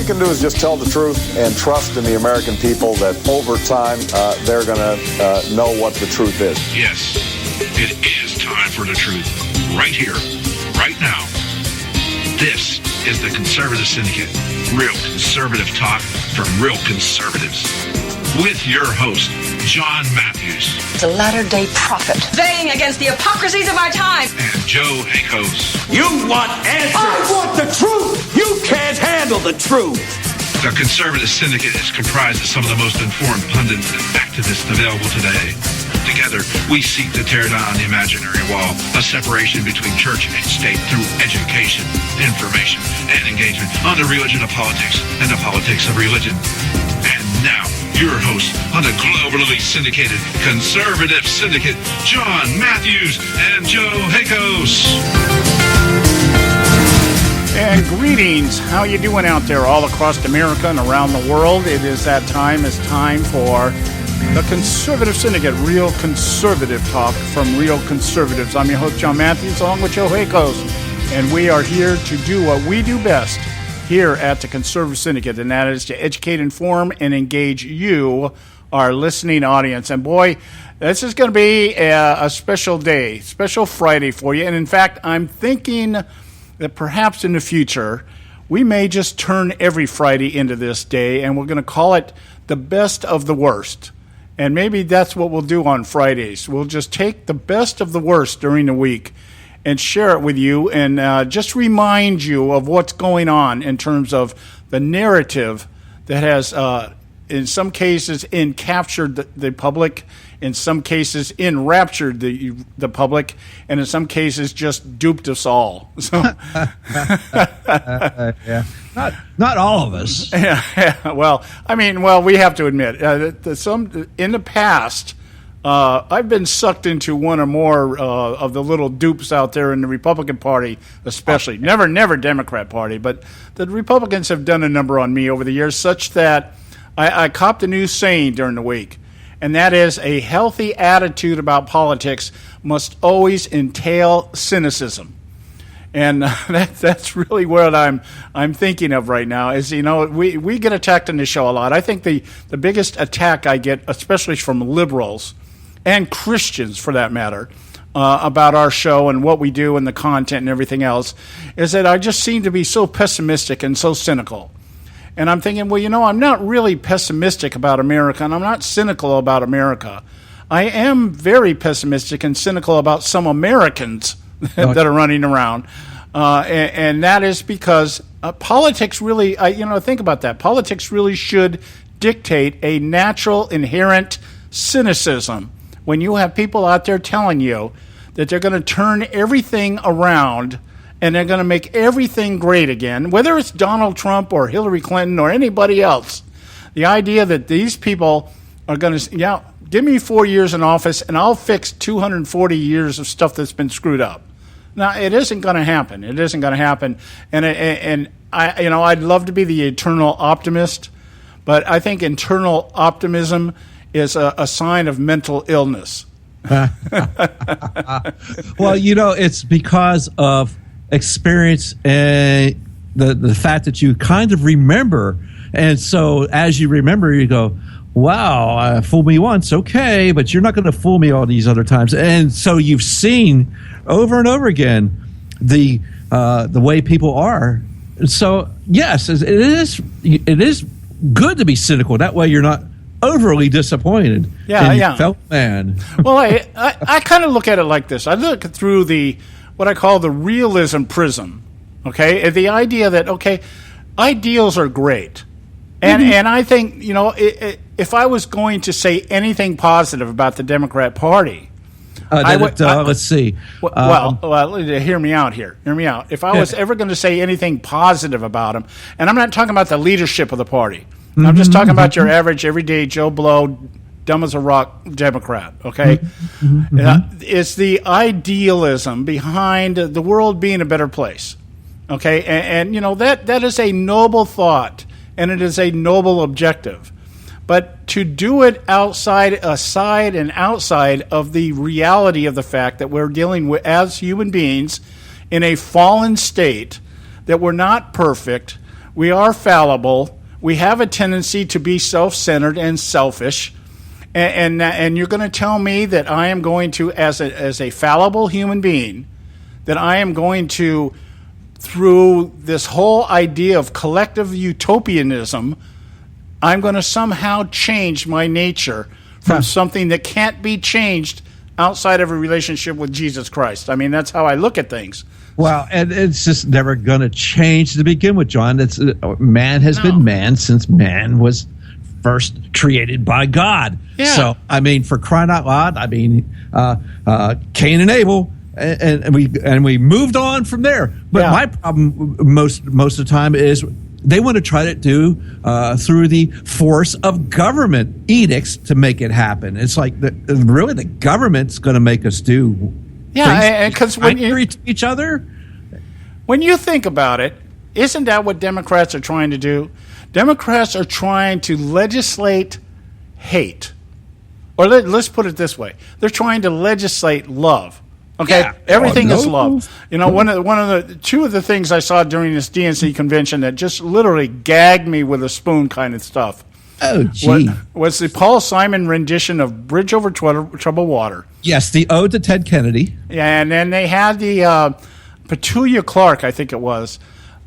you can do is just tell the truth and trust in the American people that over time they're going to know what the truth is. Yes, it is time for the truth. Right here, right now. This is the Conservative Syndicate. Real conservative talk from real conservatives. With your host, John Matthews. It's a latter-day prophet, baying against the hypocrisies of our time. And Joe Hakos. You want answers. I want the truth. You can't handle the truth. The Conservative Syndicate is comprised of some of the most informed pundits and activists available today. Together, we seek to tear down the imaginary wall of separation between church and state through education, information, and engagement on the religion of politics and the politics of religion. And now, your host on the globally syndicated Conservative Syndicate, John Matthews and Joe Hakos. And greetings. How you doing out there all across America and around the world? It is that time. It's time for the Conservative Syndicate, real conservative talk from real conservatives. I'm your host, John Matthews, along with Joe Hakos, and we are here to do what we do best here at the Conservative Syndicate, and that is to educate, inform, and engage you, our listening audience. And boy, this is going to be a special day, special Friday for you. And in fact, I'm thinking that perhaps in the future, we may just turn every Friday into this day, and we're going to call it the best of the worst. And maybe that's what we'll do on Fridays. We'll just take the best of the worst during the week and share it with you and just remind you of what's going on in terms of the narrative that has, in some cases, encaptured the public, in some cases, enraptured the public, and in some cases, just duped us all. So, yeah. Not all of us. Yeah. Well, we have to admit, in the past, I've been sucked into one or more of the little dupes out there in the Republican Party, especially. Never Democrat Party, but the Republicans have done a number on me over the years, such that I copped a new saying during the week, and that is a healthy attitude about politics must always entail cynicism. And that's really what I'm thinking of right now is, we get attacked on this show a lot. I think the biggest attack I get, especially from liberals and Christians for that matter, about our show and what we do and the content and everything else, is that I just seem to be so pessimistic and so cynical. And I'm thinking, well, I'm not really pessimistic about America, and I'm not cynical about America. I am very pessimistic and cynical about some Americans that are running around. And that is because politics really, think about that. Politics really should dictate a natural, inherent cynicism when you have people out there telling you that they're going to turn everything around and they're going to make everything great again, whether it's Donald Trump or Hillary Clinton or anybody else. The idea that these people are going to, give me 4 years in office and I'll fix 240 years of stuff that's been screwed up. Now, it isn't going to happen. It isn't going to happen. And I'd love to be the eternal optimist, but I think eternal optimism is a sign of mental illness. Well, it's because of experience and the fact that you kind of remember. And so as you remember, you go, wow, fool me once, okay, but you're not going to fool me all these other times. And so you've seen over and over again the way people are. So yes, it is good to be cynical. That way you're not overly disappointed. Felt man. Well, I kind of look at it like this. I look through what I call the realism prism. Okay, the idea that ideals are great. And I think, if I was going to say anything positive about the Democrat Party, let's see. Hear me out here. Hear me out. If I was ever going to say anything positive about them, and I'm not talking about the leadership of the party, I'm just talking about your average, everyday Joe Blow, dumb as a rock Democrat, okay? It's the idealism behind the world being a better place, okay? And that is a noble thought. And it is a noble objective. But to do it aside and outside of the reality of the fact that we're dealing with, as human beings, in a fallen state, that we're not perfect, We are fallible. We have a tendency to be self-centered and selfish. And you're going to tell me that I am going to, as a fallible human being, that I am going to, through this whole idea of collective utopianism, I'm going to somehow change my nature from something that can't be changed outside of a relationship with Jesus Christ. I mean, that's how I look at things. Well, and it's just never going to change to begin with, John. Man has been man since man was first created by God. Yeah. So, I mean, for crying out loud, I mean, Cain and Abel, and we moved on from there. But my problem most of the time is they want to try to do through the force of government edicts to make it happen. It's like really the government's going to make us do. Yeah, because when you each other, when you think about it, isn't that what Democrats are trying to do? Democrats are trying to legislate hate, or let's put it this way: they're trying to legislate love. Okay, everything is love. You know, two of the things I saw during this DNC convention that just literally gagged me with a spoon kind of stuff. Oh, gee. Was the Paul Simon rendition of "Bridge Over Troubled Water"? Yes, the ode to Ted Kennedy. Yeah, and then they had the Petulia Clark, I think it was.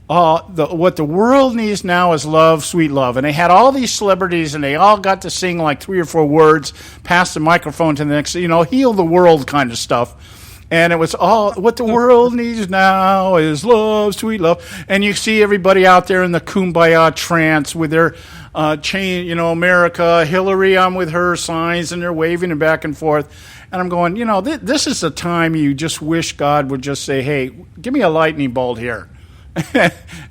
What the world needs now is love, sweet love. And they had all these celebrities, and they all got to sing like 3 or 4 words, pass the microphone to the next, heal the world kind of stuff. And it was all, what the world needs now is love, sweet love. And you see everybody out there in the kumbaya trance with their chain, America, Hillary, I'm with her signs, and they're waving it back and forth. And I'm going, this is the time you just wish God would just say, hey, give me a lightning bolt here.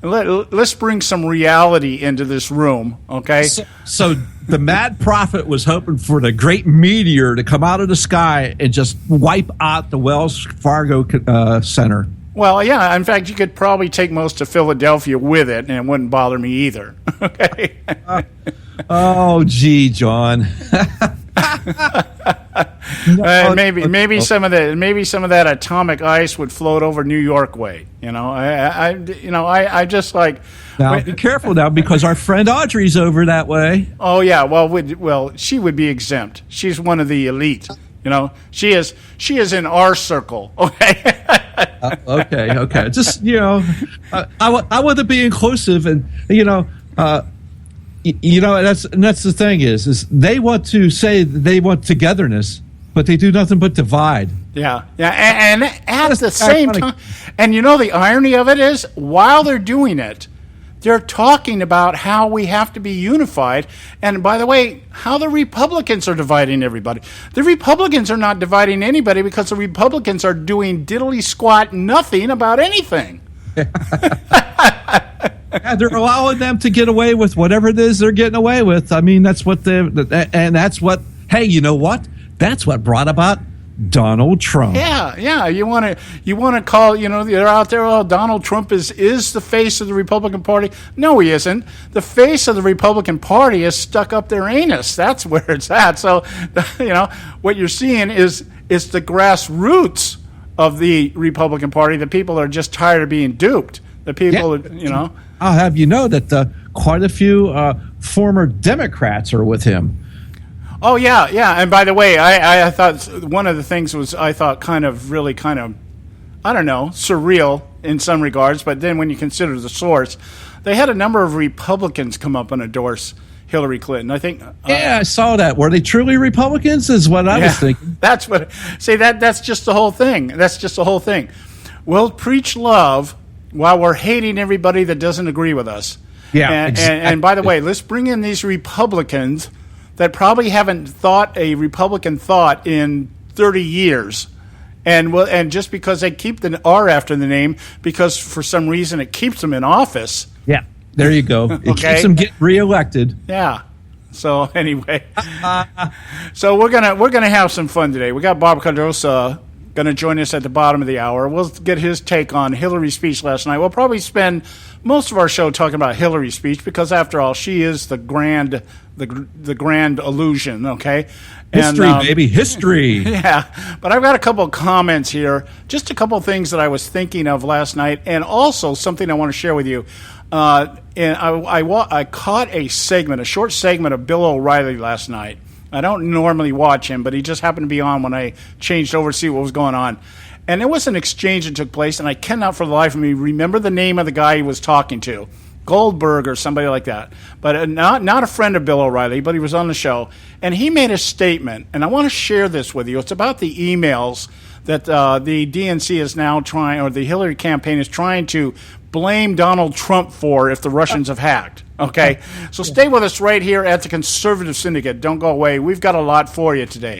Let's bring some reality into this room, okay? So the mad prophet was hoping for the great meteor to come out of the sky and just wipe out the Wells Fargo Center. Well, yeah. In fact, you could probably take most of Philadelphia with it, and it wouldn't bother me either. Okay. Oh, gee, John. Maybe some of that atomic ice would float over New York way. I just like. Now be careful now, because our friend Audrey's over that way. Oh yeah, well, she would be exempt. She's one of the elite. She is in our circle. Okay. Okay. Just I want to be inclusive, and that's the thing is they want to say they want togetherness, but they do nothing but divide. Yeah, and at the same time, and the irony of it is, while they're doing it, they're talking about how we have to be unified. And by the way, how the Republicans are dividing everybody. The Republicans are not dividing anybody, because the Republicans are doing diddly squat nothing about anything. Yeah, they're allowing them to get away with whatever it is they're getting away with. I mean, that's what that's what. Hey, you know what? That's what brought about Donald Trump. Yeah. You want to call, they're out there. Oh, Donald Trump is the face of the Republican Party. No, he isn't. The face of the Republican Party is stuck up their anus. That's where it's at. So, what you're seeing is the grassroots of the Republican Party. The people are just tired of being duped. The people, I'll have you know that quite a few former Democrats are with him. Oh, yeah. And by the way, I thought one of the things was, I thought really kind of, I don't know, surreal in some regards, but then when you consider the source, they had a number of Republicans come up and endorse Hillary Clinton. I think. I saw that. Were they truly Republicans? Is what I was thinking. That's just the whole thing. That's just the whole thing. We'll preach love while we're hating everybody that doesn't agree with us. Yeah. And by the way, let's bring in these Republicans that probably haven't thought a Republican thought in 30 years. And just because they keep the R after the name, because for some reason it keeps them in office. Yeah, there you go. It keeps them getting reelected. Yeah. So anyway, so we're gonna have some fun today. We got Bob Cardosa going to join us at the bottom of the hour. We'll get his take on Hillary's speech last night. We'll probably spend most of our show talking about Hillary's speech because, after all, she is the grand illusion, okay? History, baby, history. Yeah, but I've got a couple of comments here, just a couple of things that I was thinking of last night, and also something I want to share with you. And I caught a short segment of Bill O'Reilly last night. I don't normally watch him, but he just happened to be on when I changed over to see what was going on. And there was an exchange that took place, and I cannot for the life of me remember the name of the guy he was talking to. Goldberg or somebody like that. But not a friend of Bill O'Reilly, but he was on the show. And he made a statement, and I want to share this with you. It's about the emails that the DNC is now trying, or the Hillary campaign is trying to blame Donald Trump for if the Russians have hacked. Okay? So stay with us right here at the Conservative Syndicate. Don't go away. We've got a lot for you today.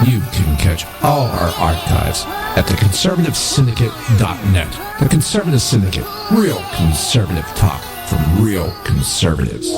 You can catch all our archives at theconservativesyndicate.net. The Conservative Syndicate. Real conservative talk from real conservatives.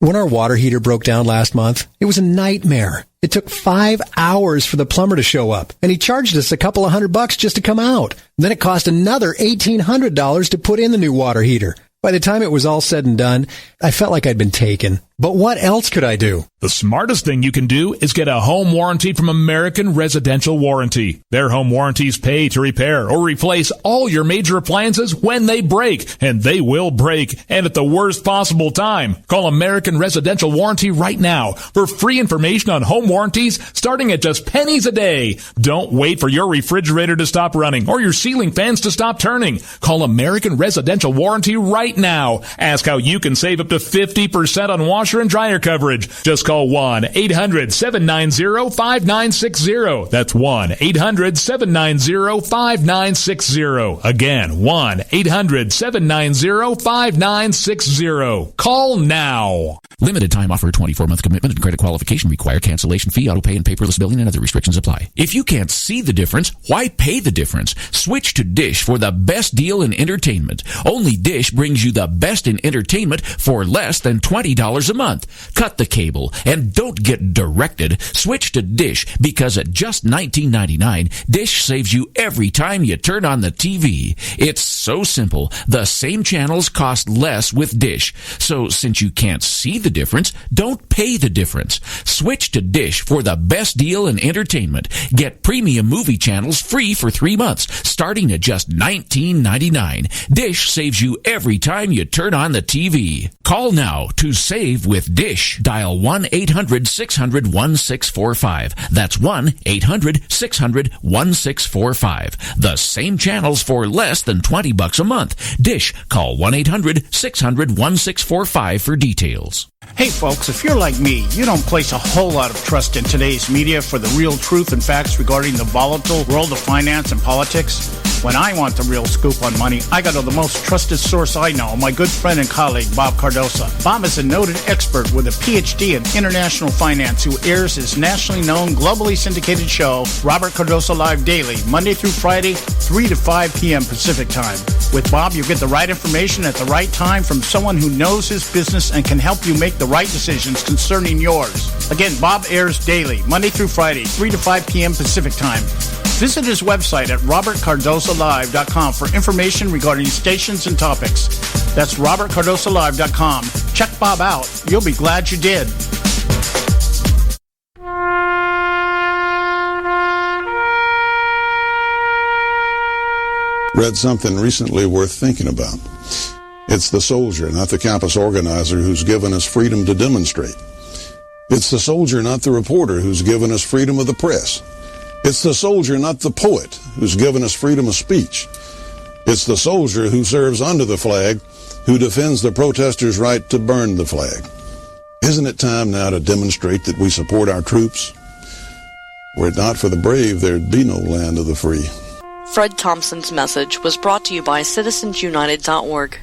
When our water heater broke down last month, it was a nightmare. It took 5 hours for the plumber to show up, and he charged us a couple of $100 just to come out. Then it cost another $1,800 to put in the new water heater. By the time it was all said and done, I felt like I'd been taken. But what else could I do? The smartest thing you can do is get a home warranty from American Residential Warranty. Their home warranties pay to repair or replace all your major appliances when they break, and they will break, and at the worst possible time. Call American Residential Warranty right now for free information on home warranties starting at just pennies a day. Don't wait for your refrigerator to stop running or your ceiling fans to stop turning. Call American Residential Warranty right now. Ask how you can save up to 50% on washer and dryer coverage. Just call 1-800-790-5960. That's 1-800-790-5960. Again, 1-800-790-5960. Call now. Limited time offer, 24-month commitment and credit qualification require cancellation fee, auto pay, and paperless billing and other restrictions apply. If you can't see the difference, why pay the difference? Switch to Dish for the best deal in entertainment. Only Dish brings you the best in entertainment for less than $20 a month. Cut the cable and don't get directed. Switch to Dish because at just $19.99, Dish saves you every time you turn on the TV. It's so simple. The same channels cost less with Dish. So since you can't see the difference, don't pay the difference. Switch to Dish for the best deal in entertainment. Get premium movie channels free for 3 months, starting at just $19.99. Dish saves you every time you turn on the TV. Call now to save with Dish. Dial 1-800-600-1645. That's 1-800-600-1645. The same channels for less than $20 a month. Dish. Call 1-800-600-1645 for details. Hey folks, if you're like me, you don't place a whole lot of trust in today's media for the real truth and facts regarding the volatile world of finance and politics. When I want the real scoop on money, I go to the most trusted source I know, my good friend and colleague, Bob Cardosa. Bob is a noted expert with a PhD in international finance who airs his nationally known, globally syndicated show, Robert Cardosa Live Daily, Monday through Friday, 3 to 5 p.m. Pacific Time. With Bob, you get the right information at the right time from someone who knows his business and can help you make the right decisions concerning yours. Again, Bob airs daily, Monday through Friday, 3 to 5 p.m. Pacific Time. Visit his website at robertcardosalive.com for information regarding stations and topics. That's robertcardosalive.com. Check Bob out. You'll be glad you did. Read something recently worth thinking about. It's the soldier, not the campus organizer, who's given us freedom to demonstrate. It's the soldier, not the reporter, who's given us freedom of the press. It's the soldier, not the poet, who's given us freedom of speech. It's the soldier who serves under the flag, who defends the protesters' right to burn the flag. Isn't it time now to demonstrate that we support our troops? Were it not for the brave, there'd be no land of the free. Fred Thompson's message was brought to you by citizensunited.org.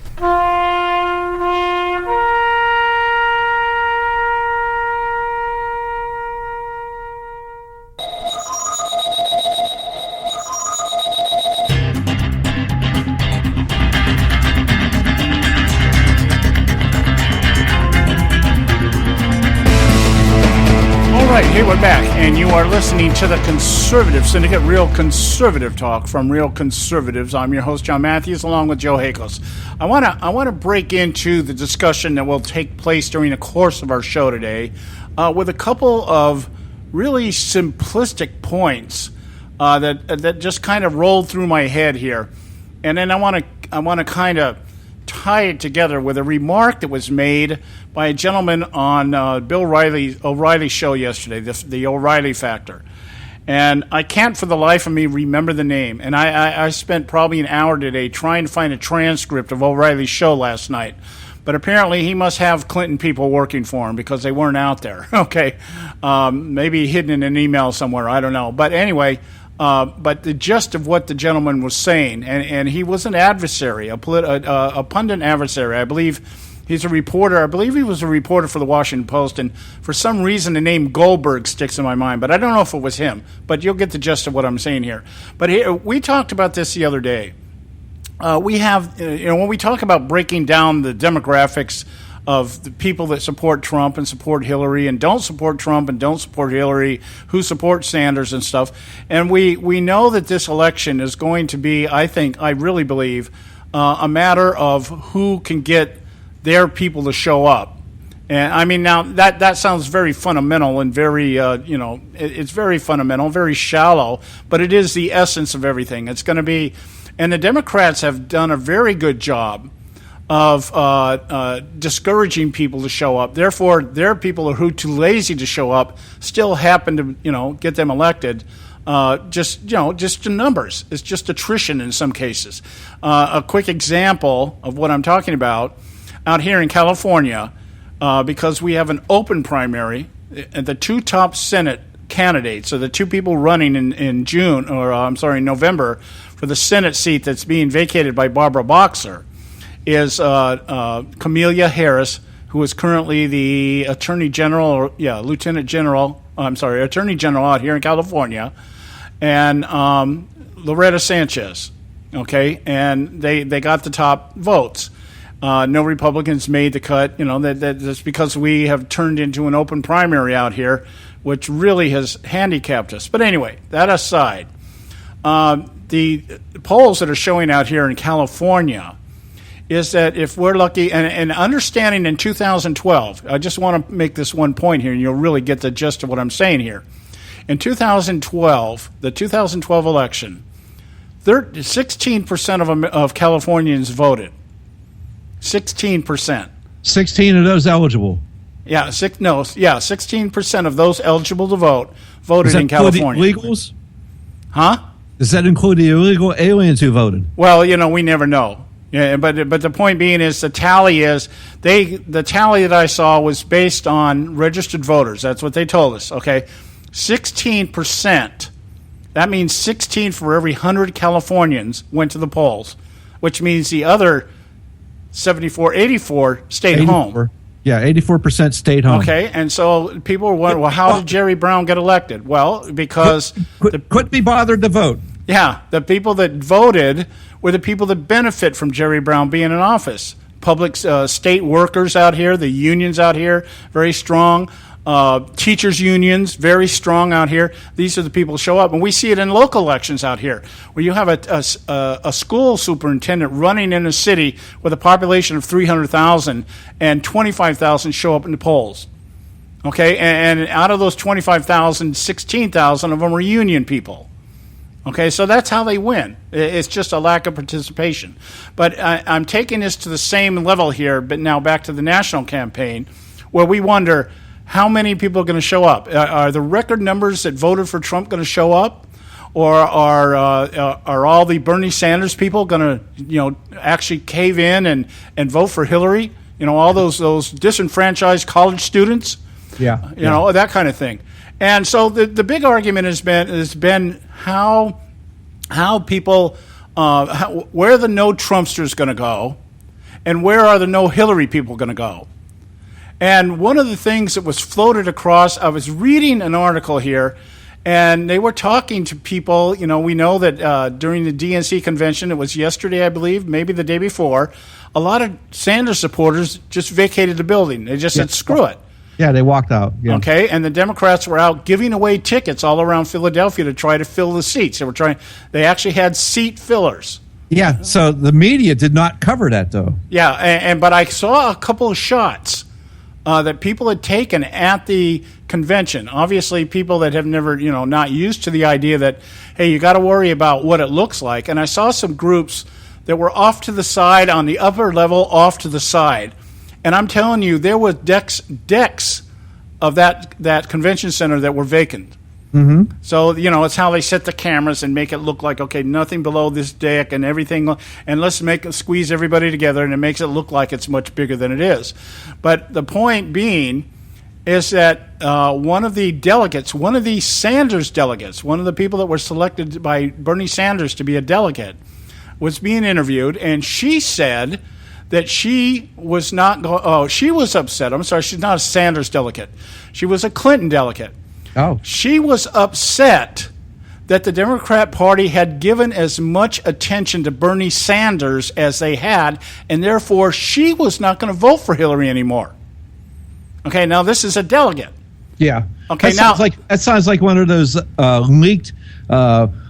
Hey, we're back, and you are listening to the Conservative Syndicate, Real Conservative Talk from Real Conservatives. I'm your host, John Matthews, along with Joe Hakos. I want to break into the discussion that will take place during the course of our show today with a couple of really simplistic points that just kind of rolled through my head here, and then I want to kind of tie it together with a remark that was made by a gentleman on Bill O'Reilly's show yesterday, the O'Reilly Factor. And I can't for the life of me remember the name. And I spent probably an hour today trying to find a transcript of O'Reilly's show last night. But apparently he must have Clinton people working for him because they weren't out there. Okay. Maybe hidden in an email somewhere. I don't know. But anyway, but the gist of what the gentleman was saying, and he was an adversary, a pundit adversary. I believe he's a reporter. I believe he was a reporter for the Washington Post, and for some reason the name Goldberg sticks in my mind, but I don't know if it was him. But you'll get the gist of what I'm saying here. But here, we talked about this the other day. We have, when we talk about breaking down the demographics of the people that support Trump and support Hillary and don't support Trump and don't support Hillary, who support Sanders and stuff. And we know that this election is going to be, I really believe, a matter of who can get their people to show up. And I mean, now that sounds very fundamental and very, it's very fundamental, very shallow, but it is the essence of everything. It's going to be, and the Democrats have done a very good job of discouraging people to show up. Therefore, their people who are too lazy to show up still happen to, get them elected. Just the numbers. It's just attrition in some cases. A quick example of what I'm talking about out here in California, because we have an open primary, and the two top Senate candidates, so the two people running in November for the Senate seat that's being vacated by Barbara Boxer, is Kamala Harris, who is currently the Attorney General out here in California, and Loretta Sanchez. Okay, and they got the top votes. No Republicans made the cut. That's because we have turned into an open primary out here, which really has handicapped us. But anyway, that aside, the polls that are showing out here in California is that if we're lucky, and understanding in 2012, I just want to make this one point here, and you'll really get the gist of what I'm saying here. In 2012, the 2012 election, 16% of Californians voted. 16%. 16 of those eligible. 16% of those eligible to vote voted in California. Does that include the illegals? Huh? Does that include the illegal aliens who voted? Well, we never know. Yeah, but the point being is the tally that I saw was based on registered voters. That's what they told us. Okay, 16%. That means 16 for every 100 Californians went to the polls, which means the other 84 stayed home. Yeah, 84% stayed home. Okay, and so people were wondering, well, how did Jerry Brown get elected? Well, because couldn't be bothered to vote. Yeah, the people that voted were the people that benefit from Jerry Brown being in office. Public state workers out here, the unions out here, very strong. Teachers unions, very strong out here. These are the people who show up. And we see it in local elections out here, where you have a school superintendent running in a city with a population of 300,000 and 25,000 show up in the polls. Okay, and out of those 25,000, 16,000 of them are union people. Okay, so that's how they win. It's just a lack of participation. But I'm taking this to the same level here, but now back to the national campaign, where we wonder how many people are going to show up. Are the record numbers that voted for Trump going to show up? Or are all the Bernie Sanders people going to actually cave in and vote for Hillary? All those disenfranchised college students? Yeah. That kind of thing. And so the big argument has been how people where the no Trumpsters going to go, and where are the no Hillary people going to go? And one of the things that was floated across, I was reading an article here, and they were talking to people. We know that during the DNC convention, it was yesterday, I believe, maybe the day before, a lot of Sanders supporters just vacated the building. They just said, screw it. Yeah, they walked out. Yeah. Okay, and the Democrats were out giving away tickets all around Philadelphia to try to fill the seats. They actually had seat fillers. Yeah, so the media did not cover that, though. Yeah, but I saw a couple of shots that people had taken at the convention. Obviously, people that have never, not used to the idea that, hey, you got to worry about what it looks like. And I saw some groups that were off to the side, on the upper level, off to the side. And I'm telling you, there were decks of that convention center that were vacant. Mm-hmm. So, it's how they set the cameras and make it look like, okay, nothing below this deck and everything, and let's squeeze everybody together, and it makes it look like it's much bigger than it is. But the point being is that one of the delegates, one of the Sanders delegates, one of the people that were selected by Bernie Sanders to be a delegate, was being interviewed, and she said that she was not she was upset. I'm sorry, she's not a Sanders delegate. She was a Clinton delegate. Oh. She was upset that the Democrat Party had given as much attention to Bernie Sanders as they had, and therefore she was not going to vote for Hillary anymore. Okay, now this is a delegate. Yeah. Okay, that sounds like one of those leaked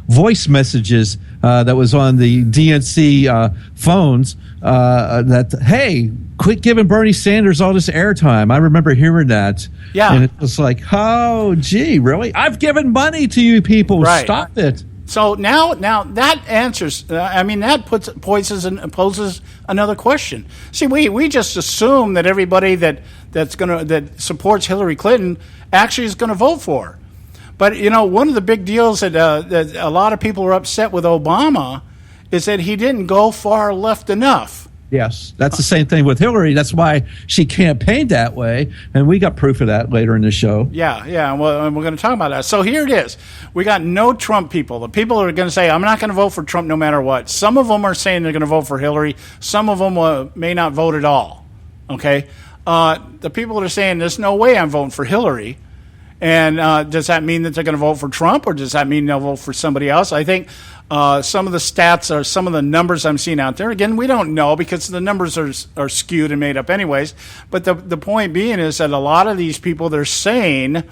voice messages that was on the DNC phones that, hey, quit giving Bernie Sanders all this airtime. I remember hearing that. Yeah. And it was like, oh, gee, really? I've given money to you people. Right. Stop it. So now that answers. That poses another question. See, we just assume that everybody that supports Hillary Clinton actually is going to vote for her. But one of the big deals that a lot of people are upset with Obama is that he didn't go far left enough. Yes, that's the same thing with Hillary. That's why she campaigned that way, and we got proof of that later in the show. Yeah. Well, we're going to talk about that. So here it is. We got no Trump people. The people are going to say, I'm not going to vote for Trump no matter what. Some of them are saying they're going to vote for Hillary. Some of them may not vote at all. Okay? The people that are saying, there's no way I'm voting for Hillary. And does that mean that they're going to vote for Trump, or does that mean they'll vote for somebody else? I think some of the stats or some of the numbers I'm seeing out there, again, we don't know because the numbers are skewed and made up anyways. But the point being is that a lot of these people they're saying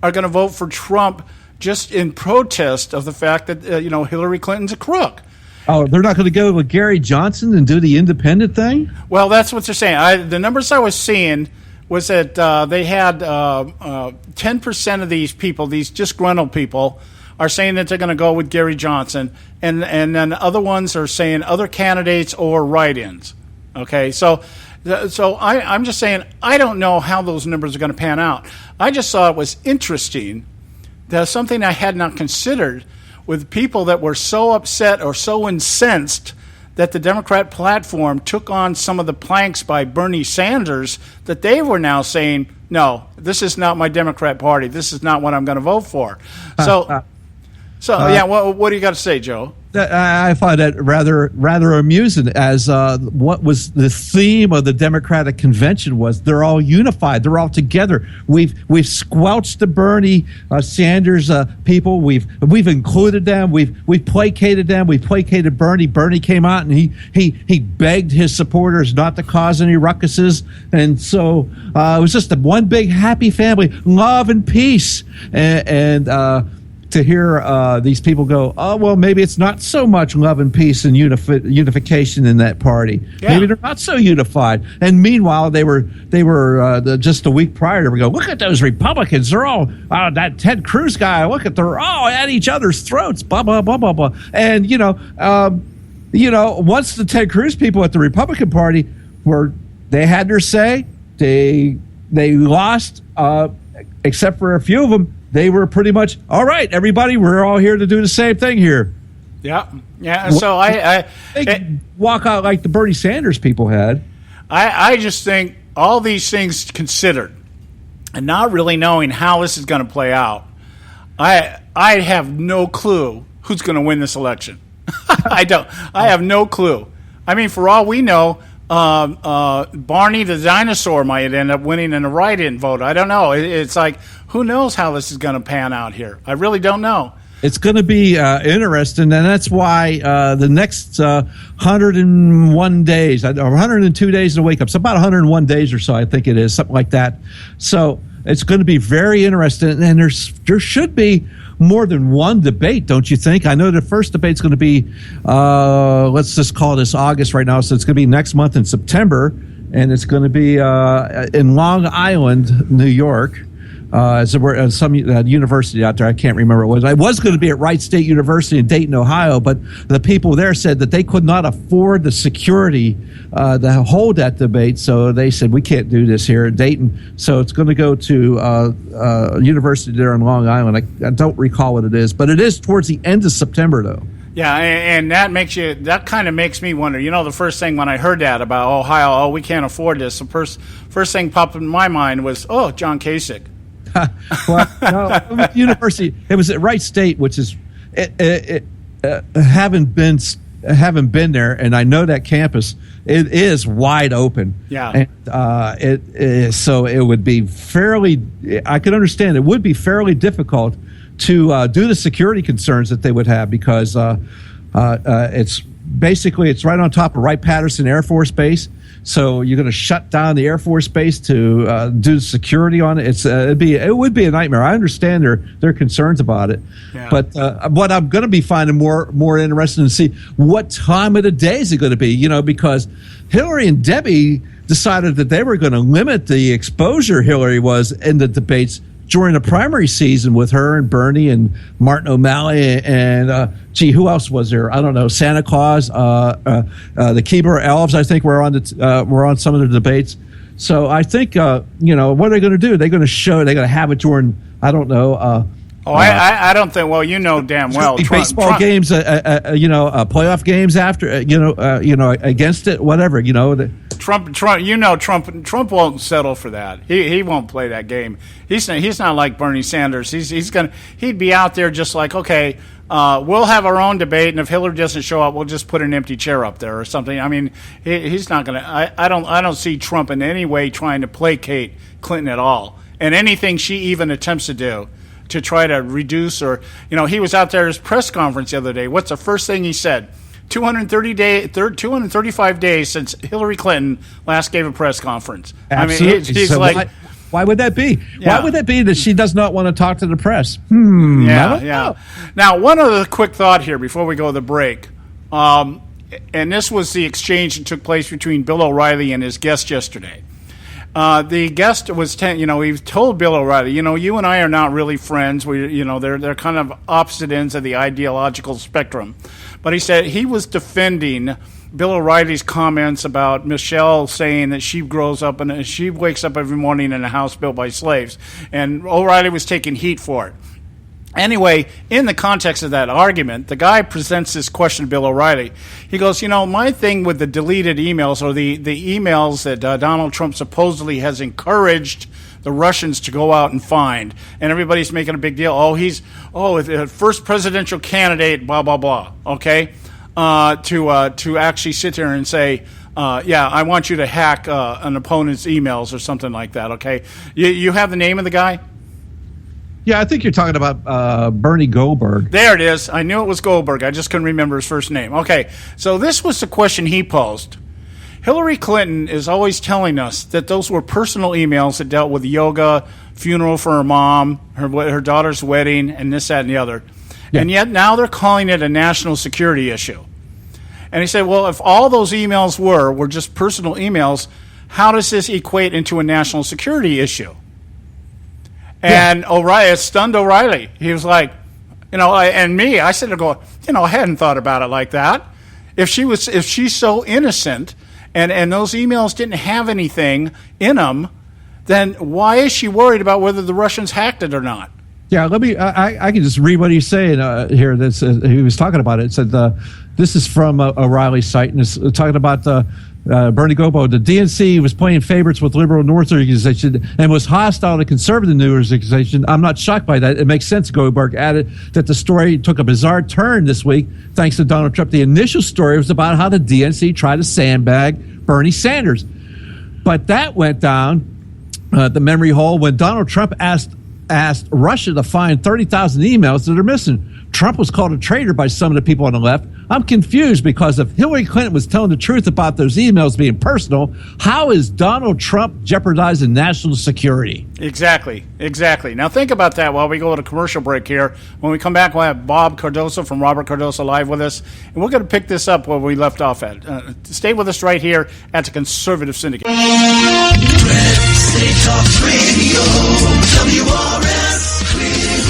are going to vote for Trump just in protest of the fact that Hillary Clinton's a crook. Oh, they're not going to go with Gary Johnson and do the independent thing? Well, that's what they're saying. The numbers I was seeing was that they had 10% of these people, these disgruntled people, are saying that they're going to go with Gary Johnson, and then other ones are saying other candidates or write-ins. Okay, so I'm just saying I don't know how those numbers are going to pan out. I just thought it was interesting that something I had not considered with people that were so upset or so incensed that the Democrat platform took on some of the planks by Bernie Sanders, that they were now saying, no, this is not my Democrat Party. This is not what I'm going to vote for. What do you got to say, Joe? I find that rather amusing, as what was the theme of the Democratic convention was they're all unified, they're all together. We've squelched the Bernie Sanders people. We've included them. We've placated them. We've placated Bernie. Bernie came out and he begged his supporters not to cause any ruckuses, and so it was just one big happy family, love and peace, and to hear these people go, oh, well, maybe it's not so much love and peace and unification in that party. Yeah. Maybe they're not so unified. And meanwhile, they were just a week prior, they were going, look at those Republicans. They're all, that Ted Cruz guy, look at, they're all at each other's throats, blah, blah, blah, blah, blah. And, once the Ted Cruz people at the Republican Party they had their say, they lost, except for a few of them. They were pretty much, all right, everybody, we're all here to do the same thing here. Yeah. So they walk out like the Bernie Sanders people had. I just think all these things considered, and not really knowing how this is going to play out, I have no clue who's going to win this election. I have no clue. I mean, for all we know, Barney the dinosaur might end up winning in a write-in vote. I don't know. It's like, who knows how this is going to pan out here? I really don't know. It's going to be interesting, and that's why the next 101 days, or 102 days in a wake up, so about 101 days or so, I think it is, something like that. So it's going to be very interesting, and there should be more than one debate, don't you think? I know the first debate's going to be, let's just call this August right now, so it's going to be next month in September, and it's going to be in Long Island, New York. Some university out there, I can't remember what it was. I was going to be at Wright State University in Dayton, Ohio, but the people there said that they could not afford the security to hold that debate, so they said, we can't do this here at Dayton. So it's going to go to a university there in Long Island. I don't recall what it is, but it is towards the end of September, though. Yeah, and that kind of makes me wonder. The first thing when I heard that about Ohio, we can't afford this, the first thing popped in my mind was, John Kasich. Well, no, university. It was at Wright State, which is haven't been there, and I know that campus. It is wide open. Yeah, and so it would be fairly. I could understand it would be fairly difficult to do the security concerns that they would have because it's right on top of Wright-Patterson Air Force Base. So you're going to shut down the Air Force Base to do security on it. It would be a nightmare. I understand their concerns about it, but what I'm going to be finding more interesting to see what time of the day is it going to be. Because Hillary and Debbie decided that they were going to limit the exposure Hillary was in the debates during the primary season with her and Bernie and Martin O'Malley and who else was there? I don't know. Santa Claus, the Keebler Elves, I think were on some of the debates. So I think what are they going to do? They're going to have it during I don't know. I don't think. Well, damn well. Baseball games, playoff games after, against it, whatever. Trump won't settle for that. He won't play that game. He's not like Bernie Sanders. He'd be out there just like, okay, we'll have our own debate, and if Hillary doesn't show up, we'll just put an empty chair up there or something. I mean, he's not going to. I don't see Trump in any way trying to placate Clinton at all, and anything she even attempts to do to try to reduce or, he was out there at his press conference the other day. What's the first thing he said? 235 days since Hillary Clinton last gave a press conference. Absolutely. I mean, he's so like, why would that be? Yeah. Why would that be that she does not want to talk to the press? I don't know. Now, one other quick thought here before we go to the break. And this was the exchange that took place between Bill O'Reilly and his guest yesterday. The guest was, he told Bill O'Reilly, you and I are not really friends. They're kind of opposite ends of the ideological spectrum. But he said he was defending Bill O'Reilly's comments about Michelle saying that she grows up and she wakes up every morning in a house built by slaves. And O'Reilly was taking heat for it. Anyway, in the context of that argument, the guy presents this question to Bill O'Reilly. He goes, my thing with the deleted emails or the emails that Donald Trump supposedly has encouraged the Russians to go out and find, and everybody's making a big deal. He's the first presidential candidate, blah, blah, blah, okay, to actually sit there and say, I want you to hack an opponent's emails or something like that, okay? You have the name of the guy? Yeah, I think you're talking about Bernie Goldberg. There it is. I knew it was Goldberg. I just couldn't remember his first name. Okay, so this was the question he posed. Hillary Clinton is always telling us that those were personal emails that dealt with yoga, funeral for her mom, her daughter's wedding, and this, that, and the other. Yeah. And yet now they're calling it a national security issue. And he said, well, if all those emails were just personal emails, how does this equate into a national security issue? And O'Reilly, it stunned O'Reilly. He was like, and me, I said to go, I hadn't thought about it like that. If she's so innocent and those emails didn't have anything in them, then why is she worried about whether the Russians hacked it or not? Yeah, I can just read what he's saying here. He was talking about it. It said, this is from O'Reilly's site, and it's talking about Bernie Gobo. The DNC was playing favorites with liberal news organization and was hostile to conservative news organization. I'm not shocked by that. It makes sense. Goldberg added that the story took a bizarre turn this week thanks to Donald Trump. The initial story was about how the DNC tried to sandbag Bernie Sanders. But that went down the memory hole when Donald Trump asked asked Russia to find 30,000 emails that are missing. Trump was called a traitor by some of the people on the left. I'm confused because if Hillary Clinton was telling the truth about those emails being personal, how is Donald Trump jeopardizing national security? Exactly. Now think about that while we go to commercial break here. When we come back, we'll have Bob Cardoso from Robert Cardoso Live with us, and we're going to pick this up where we left off at. Stay with us right here at the Conservative Syndicate. Red State Talk Radio, WRS Cleveland.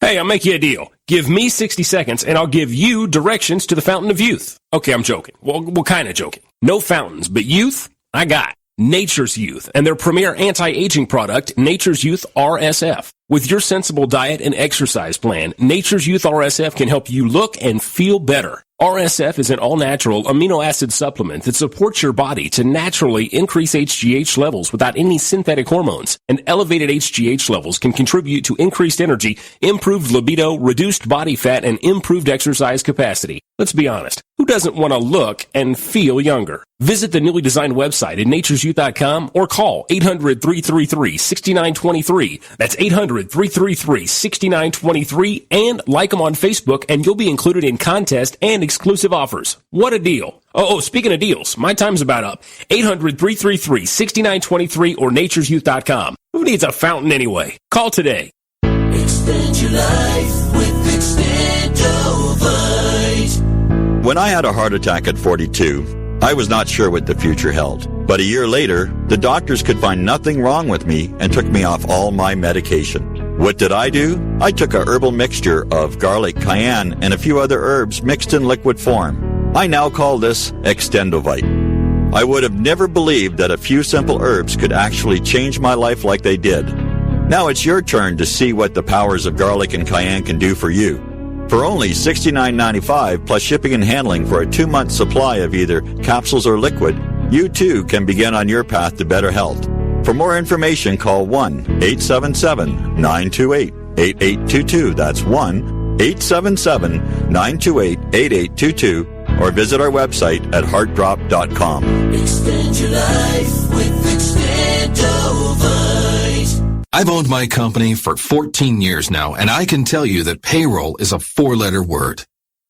Hey, I'll make you a deal. Give me 60 seconds and I'll give you directions to the Fountain of Youth. Okay, I'm joking. Well, kind of joking. No fountains, but youth, I got Nature's Youth and their premier anti-aging product, Nature's Youth RSF. With your sensible diet and exercise plan, Nature's Youth RSF can help you look and feel better. RSF is an all-natural amino acid supplement that supports your body to naturally increase HGH levels without any synthetic hormones. And elevated HGH levels can contribute to increased energy, improved libido, reduced body fat, and improved exercise capacity. Let's be honest, who doesn't want to look and feel younger? Visit the newly designed website at naturesyouth.com or call 800-333-6923. That's 800-333-6923 and like them on Facebook and you'll be included in contests and exclusive offers. What a deal. Oh, speaking of deals, my time's about up. 800-333-6923 or naturesyouth.com. Who needs a fountain anyway? Call today. Extend your life with Extendovite. When I had a heart attack at 42, I was not sure what the future held. But a year later, the doctors could find nothing wrong with me and took me off all my medication. What did I do? I took a herbal mixture of garlic, cayenne, and a few other herbs mixed in liquid form. I now call this Extendovite. I would have never believed that a few simple herbs could actually change my life like they did. Now it's your turn to see what the powers of garlic and cayenne can do for you. For only $69.95 plus shipping and handling for a 2-month supply of either capsules or liquid, you too can begin on your path to better health. For more information, call 1-877-928-8822. That's 1-877-928-8822. Or visit our website at heartdrop.com. Extend your life with Extendovite. I've owned my company for 14 years now, and I can tell you that payroll is a 4-letter word.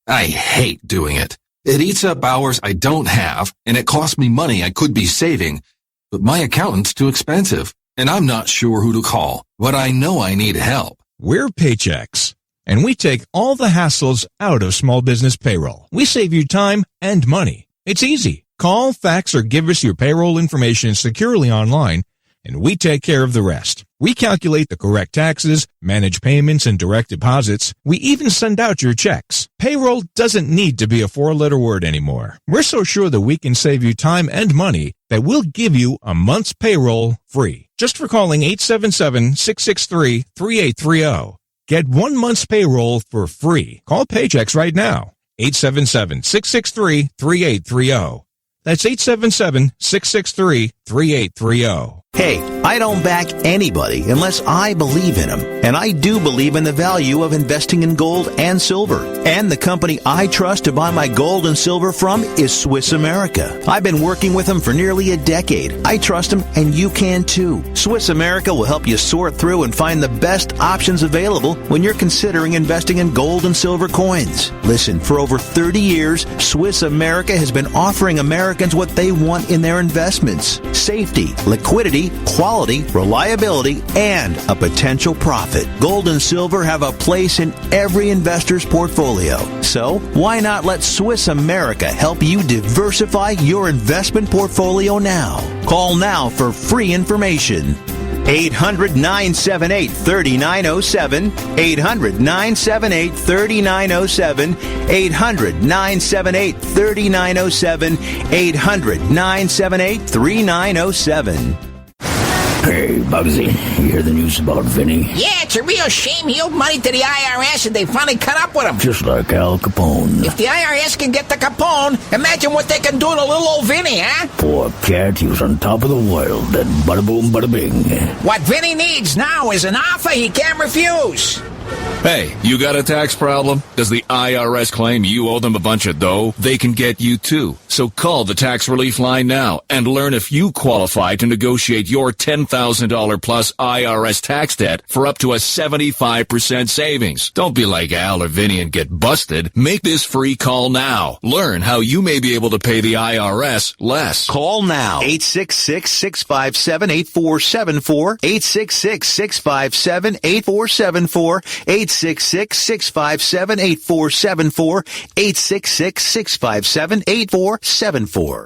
I hate doing it. It eats up hours I don't have, and it costs me money I could be saving. But my accountant's too expensive, and I'm not sure who to call, but I know I need help. We're Paychex, and we take all the hassles out of small business payroll. We save you time and money. It's easy. Call, fax, or give us your payroll information securely online, and we take care of the rest. We calculate the correct taxes, manage payments and direct deposits. We even send out your checks. Payroll doesn't need to be a 4-letter word anymore. We're so sure that we can save you time and money that we'll give you a month's payroll free. Just for calling 877-663-3830. Get 1 month's payroll for free. Call Paychex right now. 877-663-3830. That's 877-663-3830. Hey, I don't back anybody unless I believe in them. And I do believe in the value of investing in gold and silver. And the company I trust to buy my gold and silver from is Swiss America. I've been working with them for nearly a decade. I trust them, and you can too. Swiss America will help you sort through and find the best options available when you're considering investing in gold and silver coins. Listen, for over 30 years, Swiss America has been offering Americans what they want in their investments: safety, liquidity, quality, reliability, and a potential profit. Gold and silver have a place in every investor's portfolio. So, why not let Swiss America help you diversify your investment portfolio now? Call now for free information. 800-978-3907, 800-978-3907, 800-978-3907, 800-978-3907. Hey, Bugsy, you hear the news about Vinny? Yeah, it's a real shame he owed money to the IRS and they finally caught up with him. Just like Al Capone. If the IRS can get to Capone, imagine what they can do to little old Vinny, huh? Poor cat, he was on top of the world, then bada boom, bada bing. What Vinny needs now is an offer he can't refuse. Hey, you got a tax problem? Does the IRS claim you owe them a bunch of dough? They can get you too. So call the tax relief line now and learn if you qualify to negotiate your $10,000 plus IRS tax debt for up to a 75% savings. Don't be like Al or Vinny and get busted. Make this free call now. Learn how you may be able to pay the IRS less. Call now. 866-657-8474. 866-657-8474. 866-657-8474. 866-657-8474.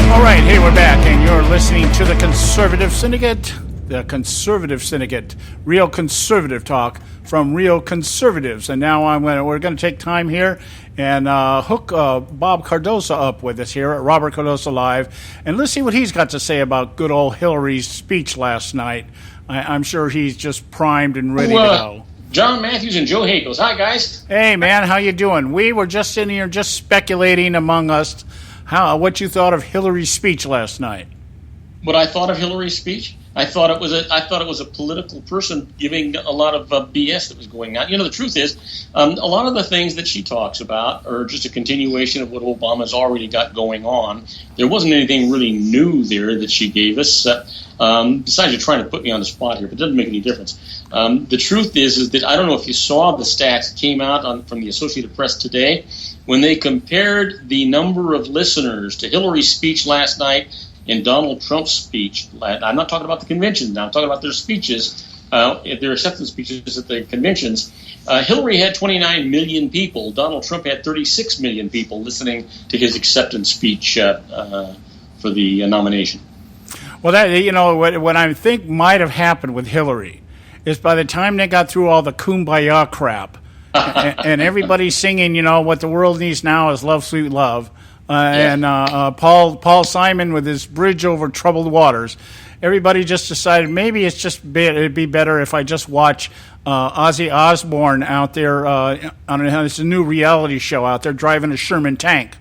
All right, hey, we're back, and you're listening to the Conservative Syndicate. The Conservative Syndicate, real conservative talk from real conservatives. And now we're going to take time here and hook Bob Cardosa up with us here at Robert Cardosa Live, and let's see what he's got to say about good old Hillary's speech last night. I'm sure he's just primed and ready to go. John Matthews and Joe Hakels. Hi, guys. Hey, man, how you doing? We were just sitting here just speculating among us what you thought of Hillary's speech last night. What I thought of Hillary's speech? I thought it was a political person giving a lot of BS that was going on. You know, the truth is, a lot of the things that she talks about are just a continuation of what Obama's already got going on. There wasn't anything really new there that she gave us. Besides, you're trying to put me on the spot here, but it doesn't make any difference. The truth is that I don't know if you saw the stats that came out from the Associated Press today when they compared the number of listeners to Hillary's speech last night and Donald Trump's speech. I'm not talking about the conventions now. I'm talking about their speeches, their acceptance speeches at the conventions. Hillary had 29 million people. Donald Trump had 36 million people listening to his acceptance speech for the nomination. Well, what I think might have happened with Hillary is by the time they got through all the kumbaya crap and everybody singing, what the world needs now is love, sweet love. And Paul Simon with his bridge over troubled waters. Everybody just decided maybe it'd be better if I just watch Ozzy Osbourne out there on this new reality show out there driving a Sherman tank.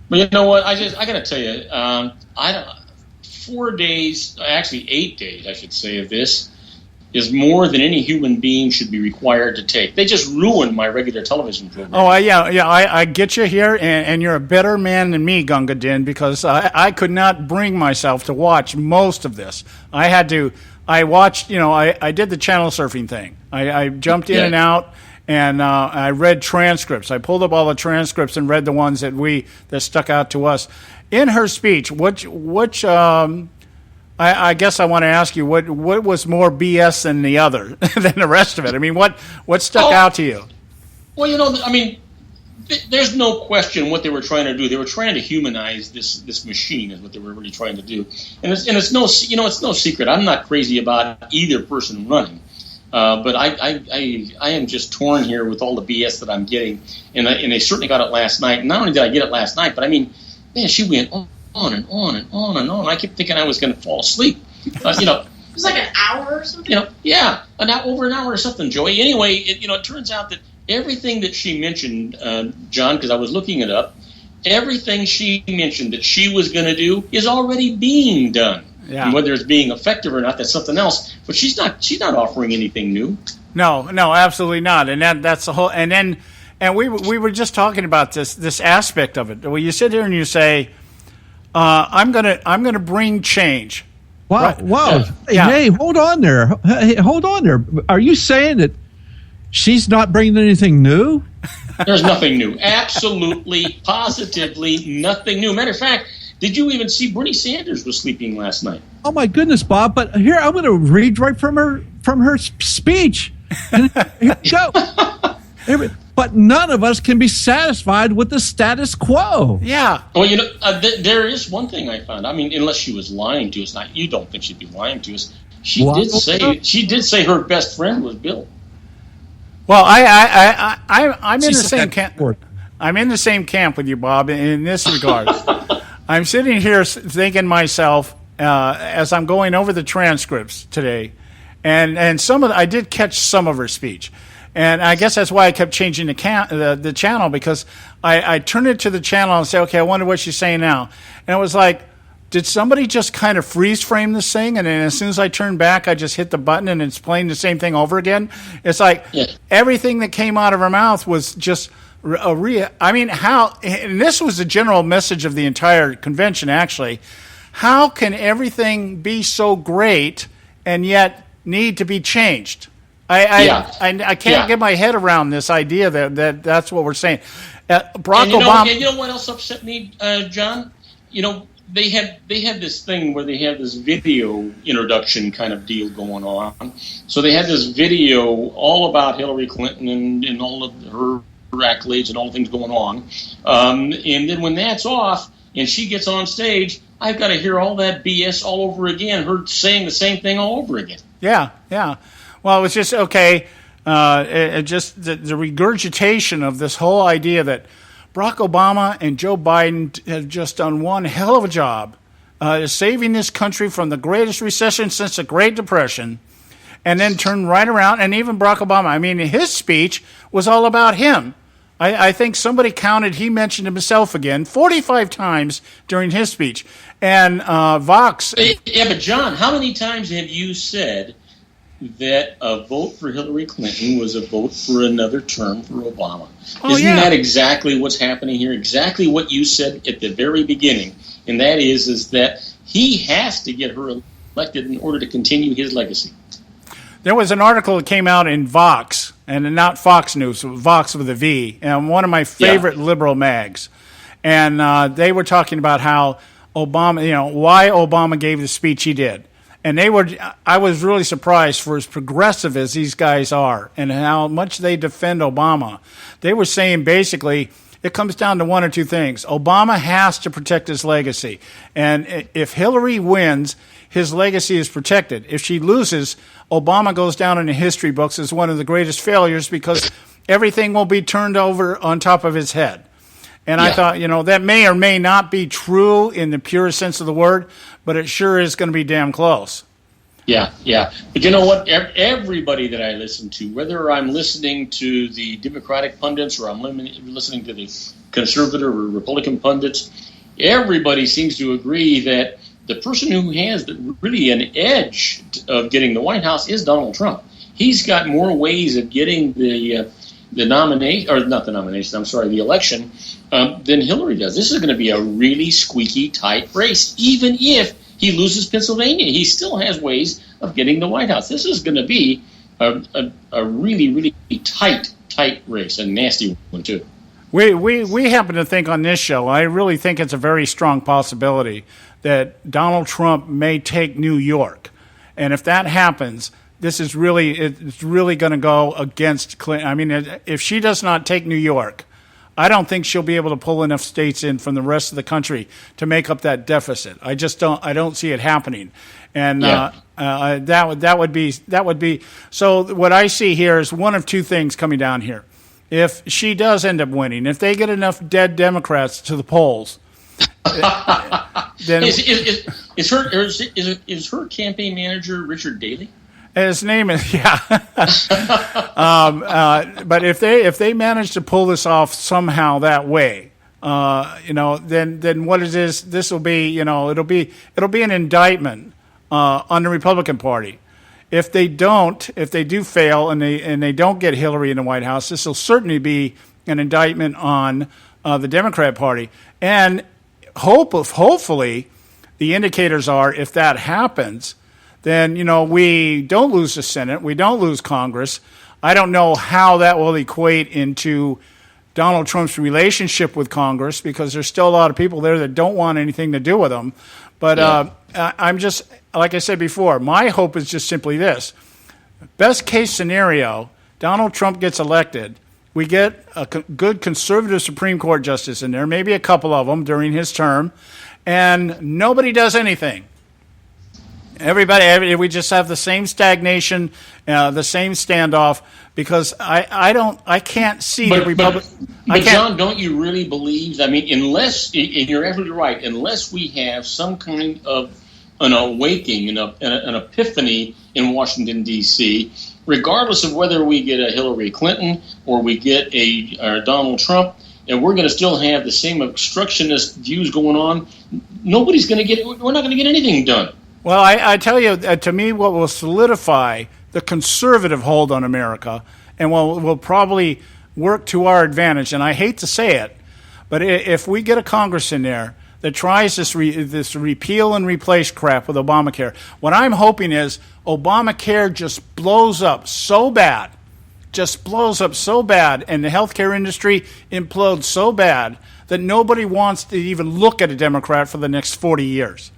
Well, you know what? I got to tell you, 4 days, actually 8 days, I should say, of this is more than any human being should be required to take. They just ruined my regular television program. Oh, I get you here, and you're a better man than me, Gunga Din, because I could not bring myself to watch most of this. I watched, I did the channel surfing thing. I jumped in and out, and I read transcripts. I pulled up all the transcripts and read the ones that stuck out to us. In her speech, I guess I want to ask you what was more BS than the other than the rest of it. I mean, what stuck out to you? Well, there's no question what they were trying to do. They were trying to humanize this machine, is what they were really trying to do. And it's no secret. I'm not crazy about either person running, but I am just torn here with all the BS that I'm getting, and they certainly got it last night. And not only did I get it last night, but I mean, man, she went on and on and on and on. I kept thinking I was going to fall asleep. It was like an hour or something? Over an hour or something, Joey. Anyway, it turns out that everything that she mentioned, John, because I was looking it up, everything she mentioned that she was going to do is already being done. Yeah. And whether it's being effective or not, that's something else. But she's not offering anything new. No, absolutely not. And that's the whole. And we were just talking about this aspect of it. Well, you sit here and you say, I'm gonna bring change. Wow! Right. Wow! Yeah. Hey, hold on there. Hey, hold on there. Are you saying that she's not bringing anything new? There's nothing new. Absolutely, positively nothing new. Matter of fact, did you even see Bernie Sanders was sleeping last night? Oh my goodness, Bob! But here I'm going to read right from her speech. And here we go. But none of us can be satisfied with the status quo. Yeah. Well, there is one thing I found. I mean, unless she was lying to us. You don't think she'd be lying to us. She did say her best friend was Bill. Well, I'm in the same camp. I'm in the same camp with you, Bob, in this regard. I'm sitting here thinking myself as I'm going over the transcripts today, and I did catch some of her speech. And I guess that's why I kept changing the channel, because I turned it to the channel and say, okay, I wonder what she's saying now. And it was like, did somebody just kind of freeze frame this thing? And then as soon as I turned back, I just hit the button and it's playing the same thing over again. It's like everything that came out of her mouth was just how, and this was the general message of the entire convention, actually. How can everything be so great and yet need to be changed? I can't get my head around this idea that's what we're saying. Barack Obama. And you know what else upset me, John? They had this thing where they had this video introduction kind of deal going on. So they had this video all about Hillary Clinton and all of her accolades and all the things going on. And then when that's off and she gets on stage, I've got to hear all that BS all over again, her saying the same thing all over again. Yeah. Well, it was just, okay, just the regurgitation of this whole idea that Barack Obama and Joe Biden have just done one hell of a job saving this country from the greatest recession since the Great Depression, and then turned right around. And even Barack Obama, I mean, his speech was all about him. I think somebody counted, he mentioned himself again 45 times during his speech. And Vox... Yeah, but John, how many times have you said that a vote for Hillary Clinton was a vote for another term for Obama? Isn't that exactly what's happening here? Exactly what you said at the very beginning. And that is that he has to get her elected in order to continue his legacy. There was an article that came out in Vox, and not Fox News, Vox with a V, and one of my favorite liberal mags. And they were talking about how Obama, why Obama gave the speech he did. And I was really surprised for as progressive as these guys are and how much they defend Obama. They were saying basically it comes down to one or two things. Obama has to protect his legacy. And if Hillary wins, his legacy is protected. If she loses, Obama goes down in the history books as one of the greatest failures because everything will be turned over on top of his head. And I thought, that may or may not be true in the purest sense of the word, but it sure is going to be damn close. Yeah. But you know what? Everybody that I listen to, whether I'm listening to the Democratic pundits or I'm listening to the conservative or Republican pundits, everybody seems to agree that the person who has really an edge of getting the White House is Donald Trump. He's got more ways of getting the nomination, or not the nomination, I'm sorry, the election, than Hillary does. This is going to be a really squeaky tight race. Even if he loses Pennsylvania, he still has ways of getting the White House. This is going to be a really, really tight race, a nasty one too. We happen to think on this show, I really think it's a very strong possibility that Donald Trump may take New York. And if that happens, it's really going to go against Clinton. I mean, if she does not take New York, I don't think she'll be able to pull enough states in from the rest of the country to make up that deficit. I don't see it happening. And that would be so what I see here is one of two things coming down here. If she does end up winning, if they get enough dead Democrats to the polls, then is her campaign manager Richard Daley? His name is but if they manage to pull this off somehow that way, then what it is, this will be it'll be an indictment on the Republican Party. If they do fail and they don't get Hillary in the White House, this will certainly be an indictment on the Democrat Party. And hopefully, the indicators are if that happens, then we don't lose the Senate, we don't lose Congress. I don't know how that will equate into Donald Trump's relationship with Congress because there's still a lot of people there that don't want anything to do with him. But I'm just, like I said before, my hope is just simply this. Best case scenario, Donald Trump gets elected. We get a good conservative Supreme Court justice in there, maybe a couple of them during his term, and nobody does anything. We just have the same stagnation, the same standoff, because I can't see the Republic. But John, don't you really believe? I mean, unless, and you're absolutely right, unless we have some kind of an awakening, an epiphany in Washington D.C., regardless of whether we get a Hillary Clinton or we get a Donald Trump, and we're going to still have the same obstructionist views going on, nobody's going to get it. We're not going to get anything done. Well, I tell you, to me, what will solidify the conservative hold on America and will probably work to our advantage, and I hate to say it, but if we get a Congress in there that tries this repeal and replace crap with Obamacare, what I'm hoping is Obamacare just blows up so bad, and the healthcare industry implodes so bad that nobody wants to even look at a Democrat for the next 40 years.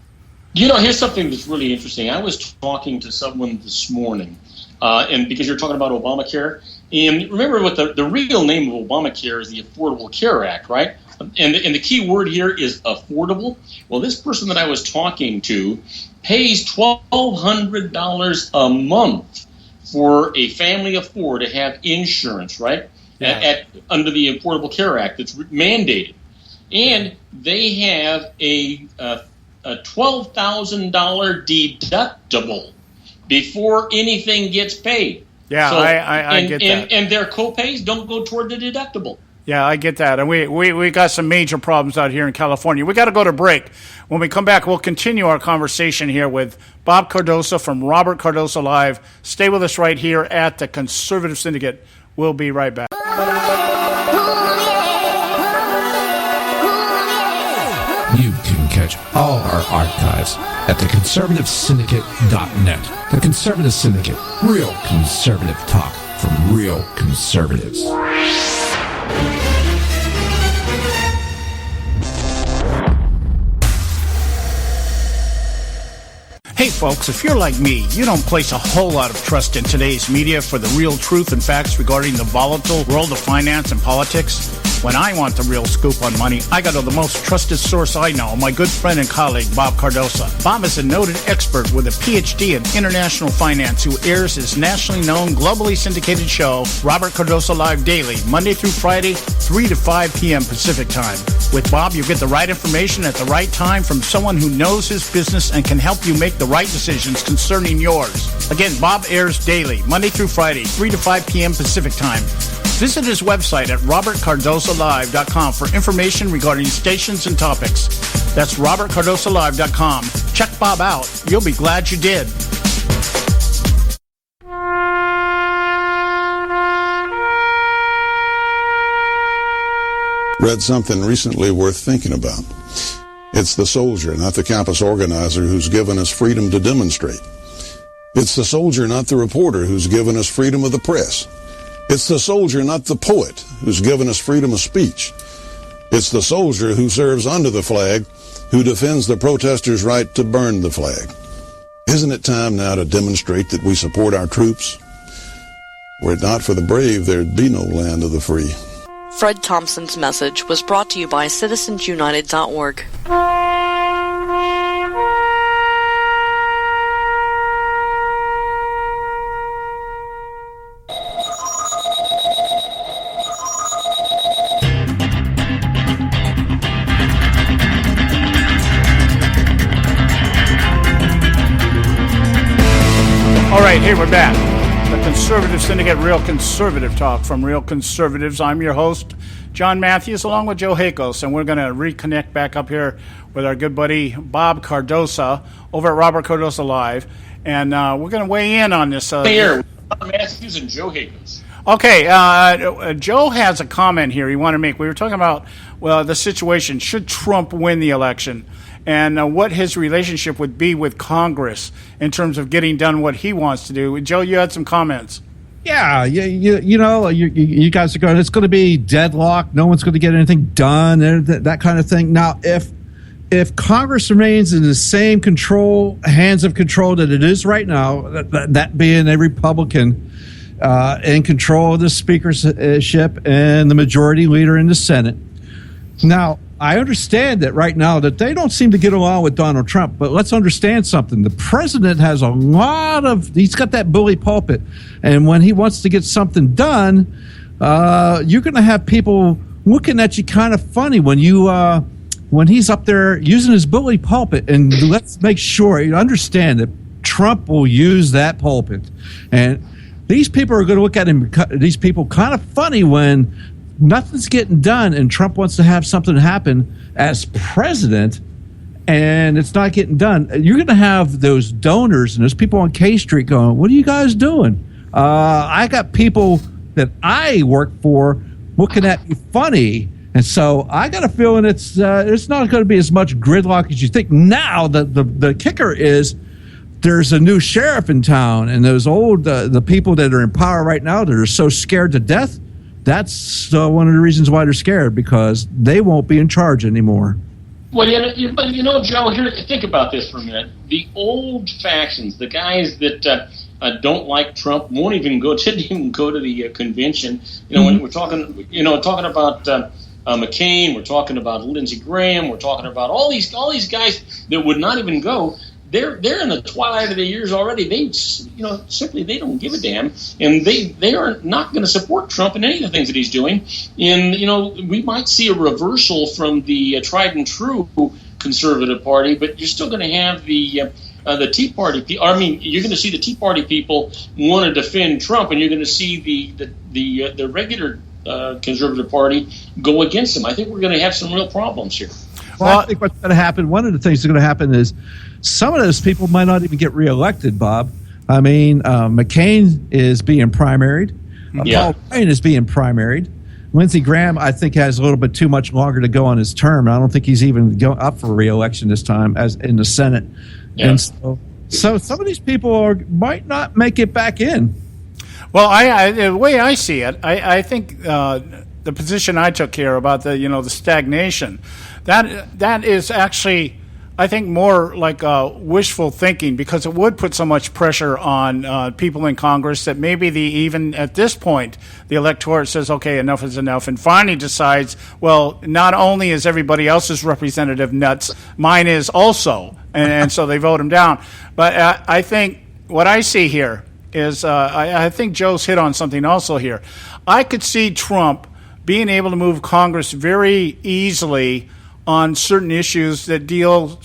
Here's something that's really interesting. I was talking to someone this morning, and because you're talking about Obamacare, and remember what the real name of Obamacare is, the Affordable Care Act, right? And the key word here is affordable. Well, this person that I was talking to pays $1,200 a month for a family of four to have insurance, right? Yeah. Under the Affordable Care Act, it's mandated, and they have a $12,000 deductible before anything gets paid. Yeah, so, I get that. And their co-pays don't go toward the deductible. Yeah, I get that. And we got some major problems out here in California. We got to go to break. When we come back, we'll continue our conversation here with Bob Cardoso from Robert Cardoso Live. Stay with us right here at the Conservative Syndicate. We'll be right back. You can catch all our archives at theconservativesyndicate.net. The Conservative Syndicate. Real conservative talk from real conservatives. Hey folks, if you're like me, you don't place a whole lot of trust in today's media for the real truth and facts regarding the volatile world of finance and politics. When I want the real scoop on money, I go to the most trusted source I know, my good friend and colleague, Bob Cardoso. Bob is a noted expert with a PhD in international finance who airs his nationally known, globally syndicated show, Robert Cardoso Live Daily, Monday through Friday, 3 to 5 p.m. Pacific Time. With Bob, you get the right information at the right time from someone who knows his business and can help you make the right decisions concerning yours. Again, Bob airs daily, Monday through Friday, 3 to 5 p.m. Pacific Time. Visit his website at robertcardosolive.com for information regarding stations and topics. That's robertcardosolive.com. Check Bob out. You'll be glad you did. Read something recently worth thinking about. It's the soldier, not the campus organizer, who's given us freedom to demonstrate. It's the soldier, not the reporter, who's given us freedom of the press. It's the soldier, not the poet, who's given us freedom of speech. It's the soldier who serves under the flag, who defends the protesters' right to burn the flag. Isn't it time now to demonstrate that we support our troops? Were it not for the brave, there'd be no land of the free. Fred Thompson's message was brought to you by citizensunited.org. All right, here we're back. The Conservative Syndicate, real conservative talk from real conservatives. I'm your host, John Matthews, along with Joe Hakos, and we're going to reconnect back up here with our good buddy Bob Cardoso over at Robert Cardoso Live, and we're going to weigh in on this. Here, John Matthews and Joe Hakos. Okay, Joe has a comment here he wanted to make. We were talking about the situation. Should Trump win the election? And what his relationship would be with Congress in terms of getting done what he wants to do. Joe, you had some comments. Yeah, you guys are going, it's going to be deadlock. No one's going to get anything done, that kind of thing. Now, if Congress remains in the same hands of control that it is right now, that being a Republican in control of the speakership and the majority leader in the Senate. Now, I understand that right now that they don't seem to get along with Donald Trump, but let's understand something. The president has he's got that bully pulpit, and when he wants to get something done, you're going to have people looking at you kind of funny when he's up there using his bully pulpit. And let's make sure you understand that Trump will use that pulpit, and these people are going to look at these people kind of funny when nothing's getting done and Trump wants to have something happen as president and it's not getting done. You're going to have those donors and those people on K Street going, what are you guys doing? I got people that I work for looking at me funny. And so I got a feeling it's not going to be as much gridlock as you think. Now, the kicker is there's a new sheriff in town, and those old the people that are in power right now that are so scared to death, that's one of the reasons why they're scared, because they won't be in charge anymore. Well, Joe, here, think about this for a minute. The old factions, the guys that don't like Trump, didn't even go to the convention. When we're talking, talking about McCain, we're talking about Lindsey Graham, we're talking about all these guys that would not even go. They're in the twilight of their years already. They simply they don't give a damn, and they are not going to support Trump in any of the things that he's doing. And we might see a reversal from the tried and true conservative party, but you're still going to have the Tea Party people. I mean, you're going to see the Tea Party people want to defend Trump, and you're going to see the regular conservative party go against him. I think we're going to have some real problems here. Well, I think what's going to happen, one of the things that's going to happen is some of those people might not even get reelected, Bob. I mean, McCain is being primaried. Paul Ryan is being primaried. Lindsey Graham, I think, has a little bit too much longer to go on his term. I don't think he's even up for reelection this time as in the Senate. Yeah. And so some of these people might not make it back in. Well, the way I see it, I think the position I took here about the stagnation, that is actually, I think, more like wishful thinking, because it would put so much pressure on people in Congress that maybe even at this point the electorate says, okay, enough is enough, and finally decides, well, not only is everybody else's representative nuts, mine is also, and so they vote him down. But I think what I see here is I think Joe's hit on something also here. I could see Trump being able to move Congress very easily on certain issues that deal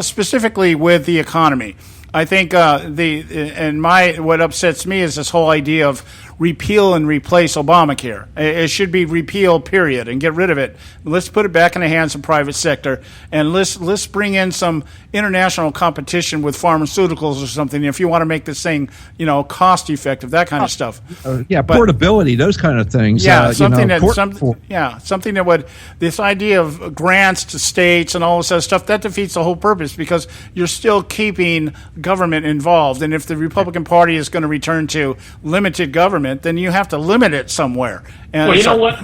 specifically with the economy. I think what upsets me is this whole idea of repeal and replace Obamacare. It should be repeal, period, and get rid of it. Let's put it back in the hands of private sector, and let's bring in some international competition with pharmaceuticals or something. If you want to make this thing, cost effective, that kind of stuff. Portability, those kind of things. Yeah, something that would, this idea of grants to states and all this other stuff, that defeats the whole purpose, because you're still keeping government involved. And if the Republican Party is going to return to limited government, then you have to limit it somewhere. And well, you know what?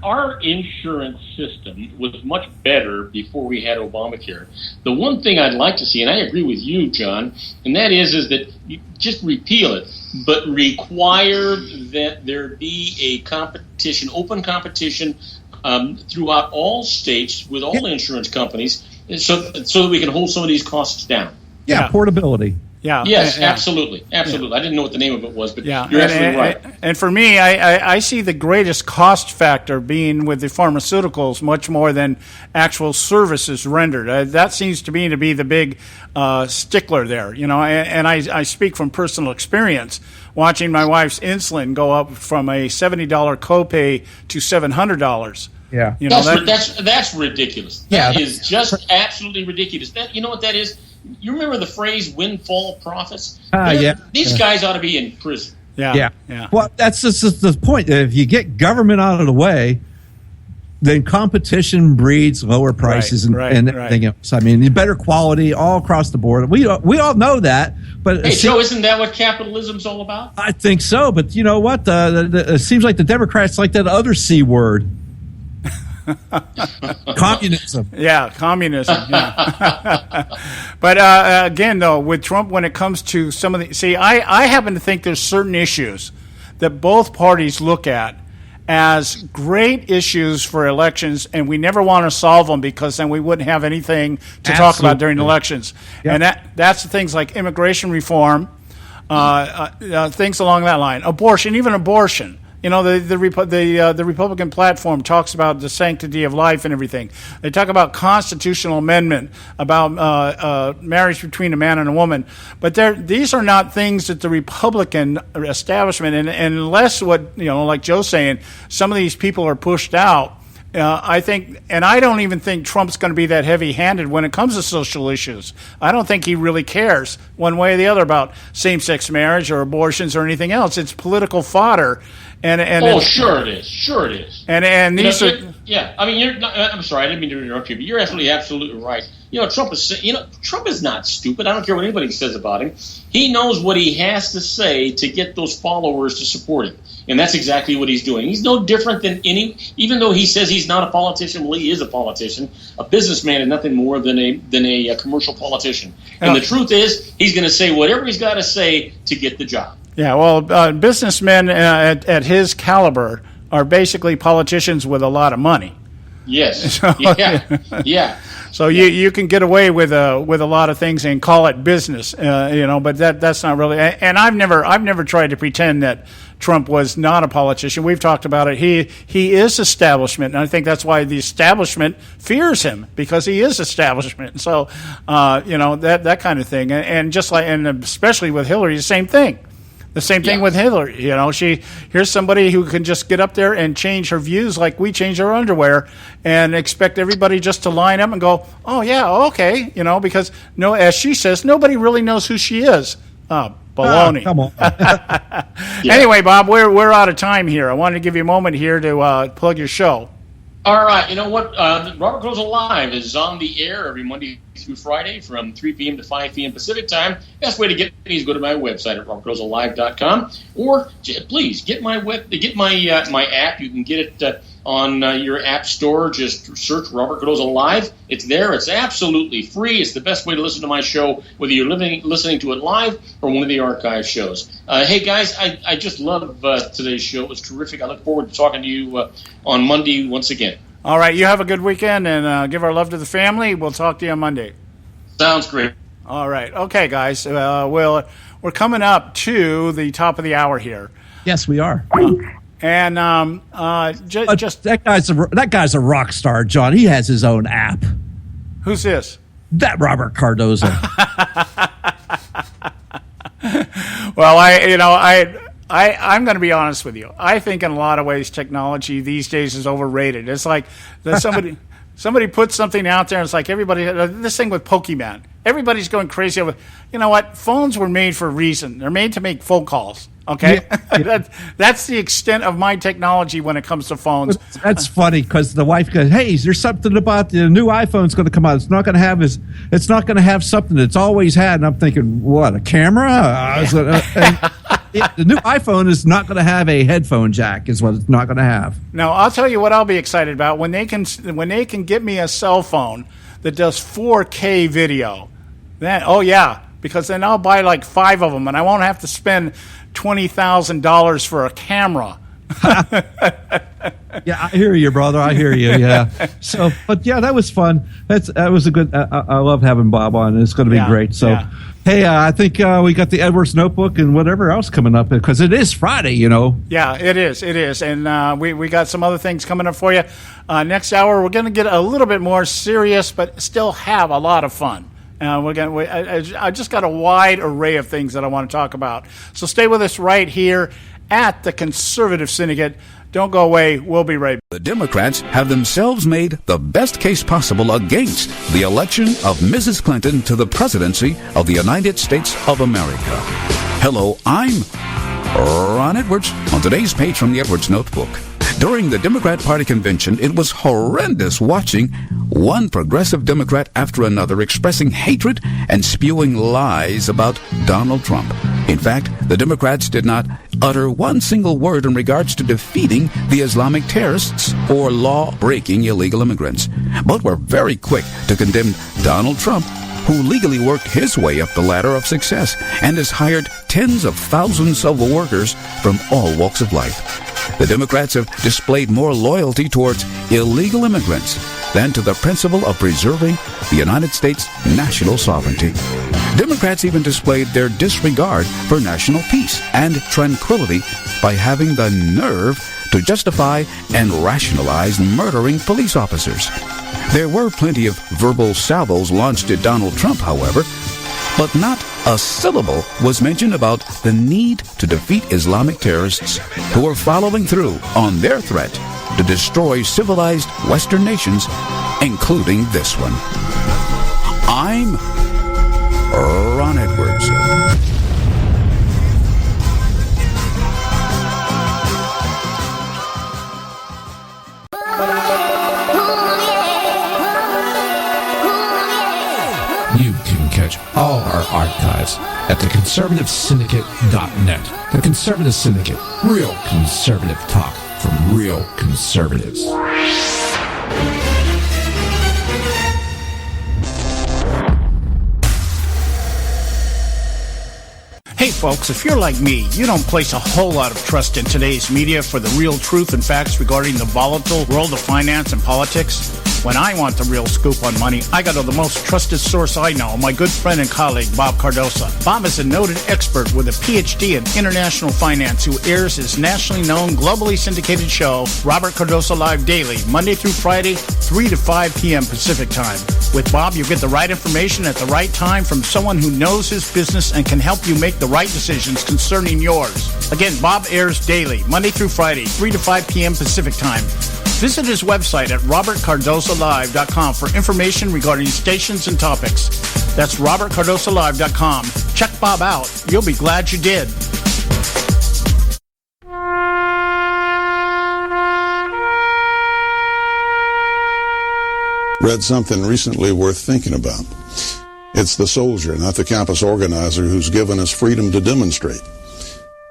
Our insurance system was much better before we had Obamacare. The one thing I'd like to see, and I agree with you, John, and that is that you just repeal it, but require that there be a competition, open competition, throughout all states with all insurance companies, so that we can hold some of these costs down. Yeah, portability. Yeah. Yes, absolutely. Absolutely. I didn't know what the name of it was, but you're absolutely right. And for me, I see the greatest cost factor being with the pharmaceuticals much more than actual services rendered. That seems to me to be the big stickler there, and I speak from personal experience, watching my wife's insulin go up from a $70 copay to $700. Yeah. That's ridiculous. That is just absolutely ridiculous. You know what that is? You remember the phrase windfall profits? These guys ought to be in prison. Yeah. Well, that's just the point. If you get government out of the way, then competition breeds lower prices and everything else. I mean, better quality all across the board. We all know that. But hey, Joe, isn't that what capitalism's all about? I think so. But you know what? It seems like the Democrats like that other C word. Communism. Yeah, communism. Yeah. But again, though, with Trump, when it comes to some of the... I happen to think there's certain issues that both parties look at as great issues for elections, and we never want to solve them because then we wouldn't have anything to talk about during elections. Yep. And that's the things like immigration reform, things along that line. Abortion, even abortion. You know, the Republican platform talks about the sanctity of life and everything. They talk about constitutional amendment, about marriage between a man and a woman. But these are not things that the Republican establishment, and unless what, like Joe's saying, some of these people are pushed out. I think, and I don't even think Trump's going to be that heavy-handed when it comes to social issues. I don't think he really cares one way or the other about same-sex marriage or abortions or anything else. It's political fodder. Sure it is. Sure it is. And these are. Yeah, I mean, I'm sorry, I didn't mean to interrupt you, but you're absolutely right. Trump is not stupid. I don't care what anybody says about him. He knows what he has to say to get those followers to support him. And that's exactly what he's doing. He's no different than even though he says he's not a politician, well, he is a politician. A businessman is nothing more than a commercial politician. And the truth is, he's going to say whatever he's got to say to get the job. Yeah, well, businessmen at his caliber are basically politicians with a lot of money. Yes. So, yeah. So you can get away with a lot of things and call it business, but that's not really. And I've never tried to pretend that Trump was not a politician. We've talked about it. He is establishment, and I think that's why the establishment fears him, because he is establishment. So that kind of thing, and just like, and especially with Hillary, the same thing. The same thing with Hillary. Here's somebody who can just get up there and change her views like we change our underwear, and expect everybody just to line up and go, oh yeah, okay, because as she says, nobody really knows who she is. Baloney. Come on. Anyway, Bob, we're out of time here. I wanted to give you a moment here to plug your show. All right. You know what? Robert Goes Alive is on the air every Monday through Friday from 3 p.m. to 5 p.m. Pacific time. Best way to get me is go to my website at robertgoesalive.com, or please get my my app. You can get it on your app store. Just search Robert Goes Alive. It's there. It's absolutely free. It's the best way to listen to my show, whether you're listening to it live or one of the archive shows. Hey, guys, I just love today's show. It was terrific. I look forward to talking to you on Monday once again. All right, you have a good weekend, and give our love to the family. We'll talk to you on Monday. Sounds great. All right. Okay, guys. We're coming up to the top of the hour here. Yes, we are. And just that guy's a rock star, John. He has his own app. Who's this? That Robert Cardozo. Well, I'm going to be honest with you. I think in a lot of ways technology these days is overrated. It's like that somebody puts something out there, and it's like everybody. This thing with Pokemon, everybody's going crazy over. You know what? Phones were made for a reason. They're made to make phone calls. Okay, yeah. That's the extent of my technology when it comes to phones. That's funny because the wife goes, "Hey, is there something about the new iPhone's going to come out? It's not going to have something it's always had." And I'm thinking, what, a camera? The new iPhone is not going to have a headphone jack. Is what it's not going to have. Now, I'll tell you what I'll be excited about when they can get me a cell phone that does 4K video. Then, because then I'll buy like 5 of them, and I won't have to spend $20,000 for a camera. Yeah, I hear you, brother. I hear you. Yeah. So, but yeah, that was fun. That was a good. I love having Bob on. It's going to be great. So, hey, I think we got the Edwards Notebook and whatever else coming up because it is Friday. Yeah, it is, and we got some other things coming up for you. Next hour, we're going to get a little bit more serious, but still have a lot of fun. I just got a wide array of things that I want to talk about. So stay with us right here at the Conservative Syndicate. Don't go away. We'll be right back. The Democrats have themselves made the best case possible against the election of Mrs. Clinton to the presidency of the United States of America. Hello, I'm Ron Edwards on today's page from the Edwards Notebook. During the Democrat Party convention, it was horrendous watching one progressive Democrat after another expressing hatred and spewing lies about Donald Trump. In fact, the Democrats did not utter one single word in regards to defeating the Islamic terrorists or law-breaking illegal immigrants, but were very quick to condemn Donald Trump, who legally worked his way up the ladder of success and has hired tens of thousands of workers from all walks of life. The Democrats have displayed more loyalty towards illegal immigrants than to the principle of preserving the United States' national sovereignty. Democrats even displayed their disregard for national peace and tranquility by having the nerve to justify and rationalize murdering police officers. There were plenty of verbal salvos launched at Donald Trump, however, but not a syllable was mentioned about the need to defeat Islamic terrorists who are following through on their threat to destroy civilized Western nations, including this one. I'm Ron Edwards. You can catch all our archives at theconservativesyndicate.net. The Conservative Syndicate. Real conservative talk from real conservatives. Hey folks, if you're like me, you don't place a whole lot of trust in today's media for the real truth and facts regarding the volatile world of finance and politics. When I want the real scoop on money, I go to the most trusted source I know, my good friend and colleague, Bob Cardosa. Bob is a noted expert with a PhD in international finance who airs his nationally known, globally syndicated show, Robert Cardosa Live Daily, Monday through Friday, 3 to 5 p.m. Pacific Time. With Bob, you get the right information at the right time from someone who knows his business and can help you make the right decisions concerning yours. Again, Bob airs daily, Monday through Friday, 3 to 5 p.m. Pacific Time. Visit his website at robertcardosalive.com for information regarding stations and topics. That's robertcardosalive.com. Check Bob out. You'll be glad you did. Read something recently worth thinking about. It's the soldier, not the campus organizer, who's given us freedom to demonstrate.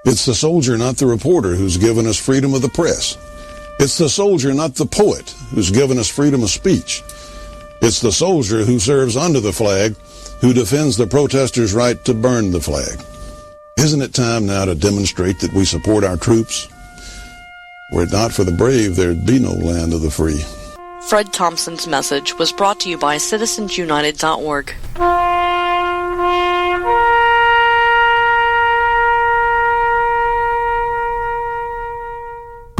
It's the soldier, not the reporter, who's given us freedom of the press. It's the soldier, not the poet, who's given us freedom of speech. It's the soldier who serves under the flag, who defends the protesters' right to burn the flag. Isn't it time now to demonstrate that we support our troops? Were it not for the brave, there'd be no land of the free. Fred Thompson's message was brought to you by citizensunited.org.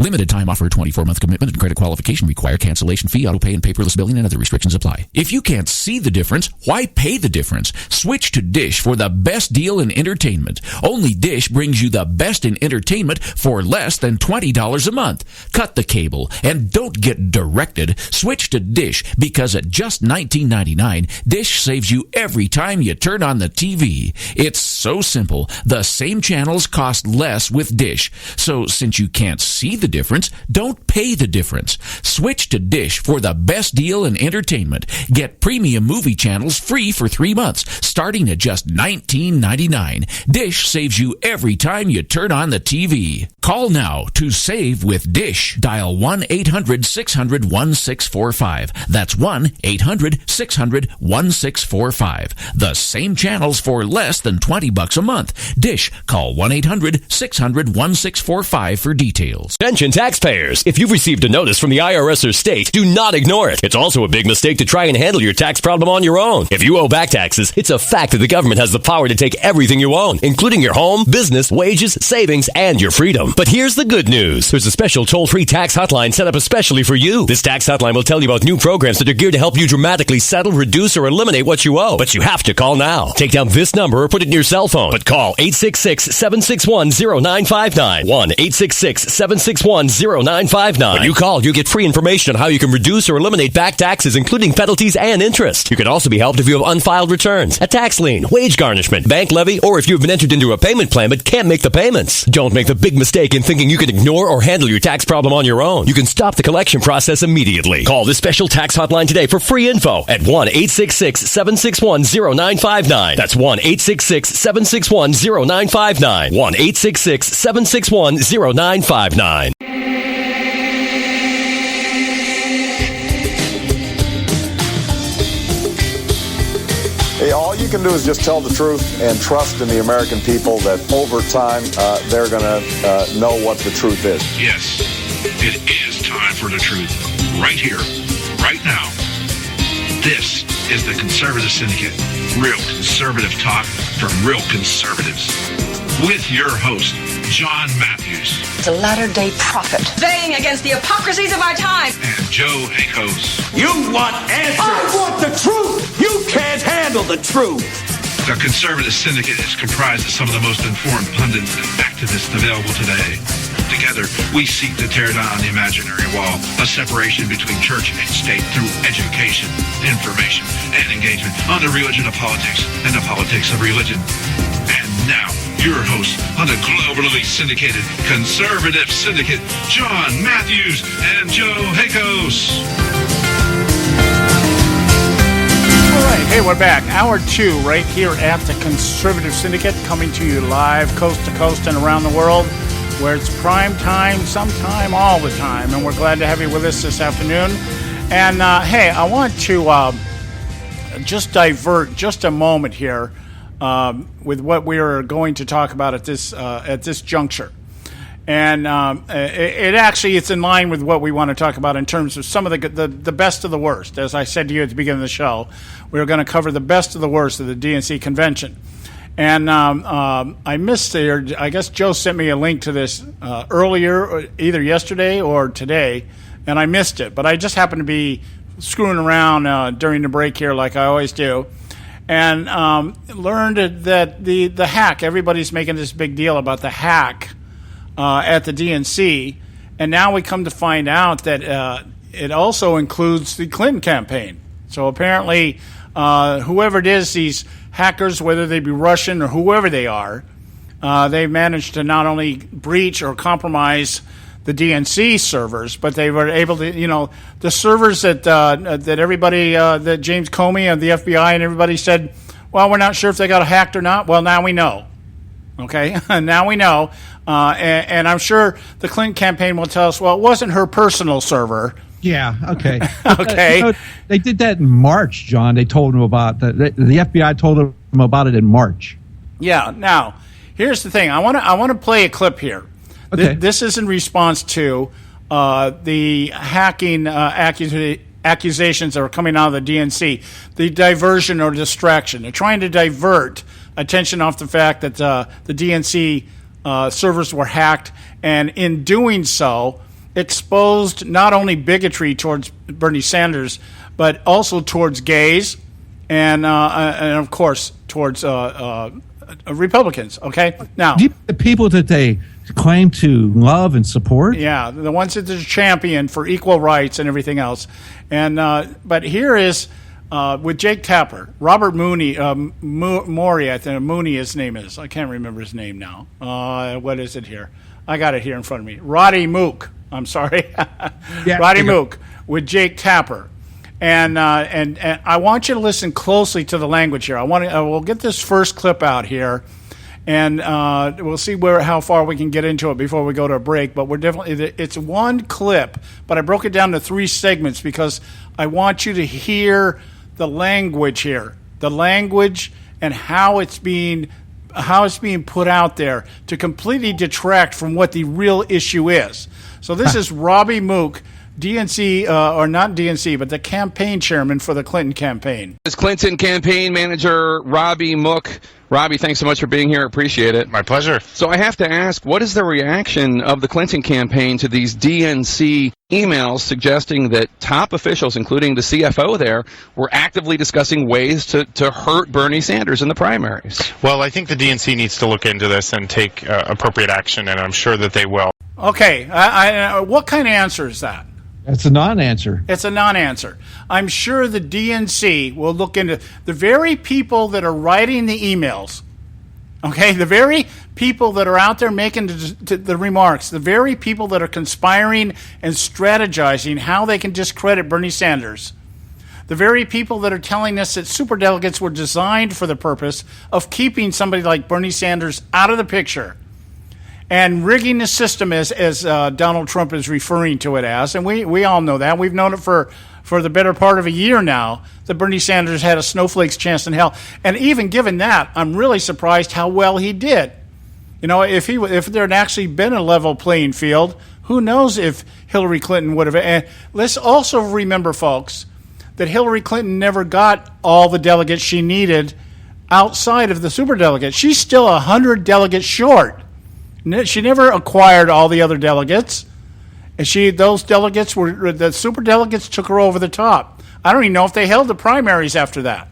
Limited time offer, 24-month commitment and credit qualification require. Cancellation fee, auto pay, and paperless billing and other restrictions apply. If you can't see the difference, why pay the difference? Switch to Dish for the best deal in entertainment. Only Dish brings you the best in entertainment for less than $20 a month. Cut the cable and don't get directed. Switch to Dish because at just $19.99, Dish saves you every time you turn on the TV. It's so simple. The same channels cost less with Dish. So since you can't see the difference, don't pay the difference. Switch to Dish for the best deal in entertainment. Get premium movie channels free for 3 months, starting at just $19.99. Dish saves you every time you turn on the TV. Call now to save with Dish. Dial 1-800-600-1645. That's 1-800-600-1645. The same channels for less than $20 a month. Dish. Call 1-800-600-1645 for details. Attention taxpayers. If you've received a notice from the IRS or state, do not ignore it. It's also a big mistake to try and handle your tax problem on your own. If you owe back taxes, it's a fact that the government has the power to take everything you own, including your home, business, wages, savings, and your freedom. But here's the good news. There's a special toll-free tax hotline set up especially for you. This tax hotline will tell you about new programs that are geared to help you dramatically settle, reduce, or eliminate what you owe. But you have to call now. Take down this number or put it in your cell phone. But call 866-761-0959. 1-866-761-0959. When you call, you get free information on how you can reduce or eliminate back taxes, including penalties and interest. You can also be helped if you have unfiled returns, a tax lien, wage garnishment, bank levy, or if you've been entered into a payment plan but can't make the payments. Don't make the big mistake in thinking you can ignore or handle your tax problem on your own. You can stop the collection process immediately. Call this special tax hotline today for free info at 1-866-761-0959. That's 1-866-761-0959. 1-866-761-0959. Hey, all you can do is just tell the truth and trust in the American people that over time they're going to know what the truth is. Yes, it is time for the truth. Right here, right now. This is the Conservative Syndicate, real conservative talk from real conservatives. With your host, John Matthews. The latter-day prophet. Baying against the hypocrisies of our time. And Joe Akos. You want answers. I want the truth. You can't handle the truth. The Conservative Syndicate is comprised of some of the most informed pundits and activists available today. Together, we seek to tear down the imaginary wall, a separation between church and state through education, information, and engagement on the religion of politics and the politics of religion. And now, your hosts on the globally syndicated Conservative Syndicate, John Matthews and Joe Akos. All right, hey, we're back. Hour 2 right here at the Conservative Syndicate, coming to you live coast to coast and around the world, where it's prime time, sometime, all the time. And we're glad to have you with us this afternoon. And, hey, I want to just divert just a moment here with what we are going to talk about at this juncture. And it's in line with what we want to talk about in terms of some of the best of the worst. As I said to you at the beginning of the show, we're going to cover the best of the worst of the DNC convention. And I missed it. I guess Joe sent me a link to this earlier, either yesterday or today, and I missed it. But I just happened to be screwing around during the break here like I always do, and learned that the hack, everybody's making this big deal about the hack at the DNC, and now we come to find out that it also includes the Clinton campaign. So apparently, whoever it is, these hackers, whether they be Russian or whoever they are, they've managed to not only breach or compromise the DNC servers, but they were able to, the servers that everybody, that James Comey and the FBI and everybody said, well, we're not sure if they got hacked or not. Well, now we know. Okay, now we know. And I'm sure the Clinton campaign will tell us, well, it wasn't her personal server. Yeah, okay. Okay. They did that in March, John. They told him about that. The FBI told them about it in March. Yeah. Now, here's the thing. I want to play a clip here. Okay. This is in response to the hacking accusations that are coming out of the DNC, the diversion or distraction. They're trying to divert attention off the fact that the DNC servers were hacked, and in doing so, exposed not only bigotry towards Bernie Sanders, but also towards gays, and of course towards Republicans. Okay, now the people that they claim to love and support. Yeah, the ones that they're champion for equal rights and everything else. And but here is with Jake Tapper, Robert Mooney, Morey, I think Mooney his name is. I can't remember his name now. What is it here? I got it here in front of me. Roddy Mook. I'm sorry. Roddy Mook with Jake Tapper. And I want you to listen closely to the language here. We'll get this first clip out here, and we'll see how far we can get into it before we go to a break. But it's one clip, but I broke it down to 3 segments because I want you to hear the language here, the language and how it's being put out there to completely detract from what the real issue is. So this is Robbie Mook, DNC, or not DNC, but the campaign chairman for the Clinton campaign. As Clinton campaign manager, Robbie Mook. Robbie, thanks so much for being here. Appreciate it. My pleasure. So I have to ask, what is the reaction of the Clinton campaign to these DNC emails suggesting that top officials, including the CFO there, were actively discussing ways to hurt Bernie Sanders in the primaries? Well, I think the DNC needs to look into this and take appropriate action, and I'm sure that they will. Okay. What kind of answer is that? It's a non-answer. It's a non-answer. I'm sure the DNC will look into the very people that are writing the emails, okay, the very people that are out there making the remarks, the very people that are conspiring and strategizing how they can discredit Bernie Sanders, the very people that are telling us that superdelegates were designed for the purpose of keeping somebody like Bernie Sanders out of the picture and rigging the system as Donald Trump is referring to it as. And we all know that. We've known it for the better part of a year now that Bernie Sanders had a snowflake's chance in hell. And even given that, I'm really surprised how well he did. You know, if there had actually been a level playing field, who knows if Hillary Clinton would have. And let's also remember, folks, that Hillary Clinton never got all the delegates she needed outside of the superdelegates. She's still 100 delegates short. She never acquired all the other delegates. And those delegates were, the superdelegates took her over the top. I don't even know if they held the primaries after that.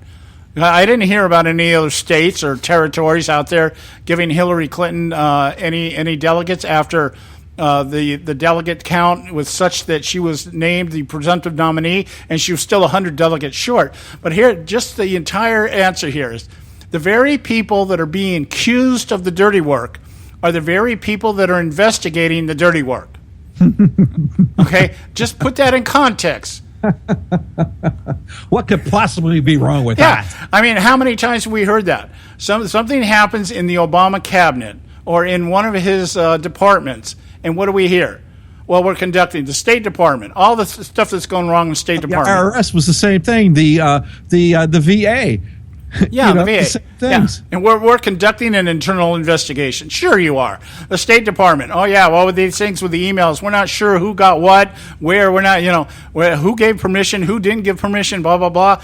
I didn't hear about any other states or territories out there giving Hillary Clinton any delegates after the delegate count was such that she was named the presumptive nominee, and she was still 100 delegates short. But here, just the entire answer here is the very people that are being accused of the dirty work are the very people that are investigating the dirty work. Okay? Just put that in context. What could possibly be wrong with that? I mean, how many times have we heard that? Something happens in the Obama cabinet or in one of his departments, and what do we hear? Well, we're conducting the State Department, all the stuff that's going wrong in the State Department. The IRS was the same thing. The VA. Yeah, the VA. The same things. Yeah. And we're conducting an internal investigation. Sure you are. The State Department. Oh, yeah, well, with these things with the emails, we're not sure who got what, where, we're not, who gave permission, who didn't give permission, blah, blah, blah.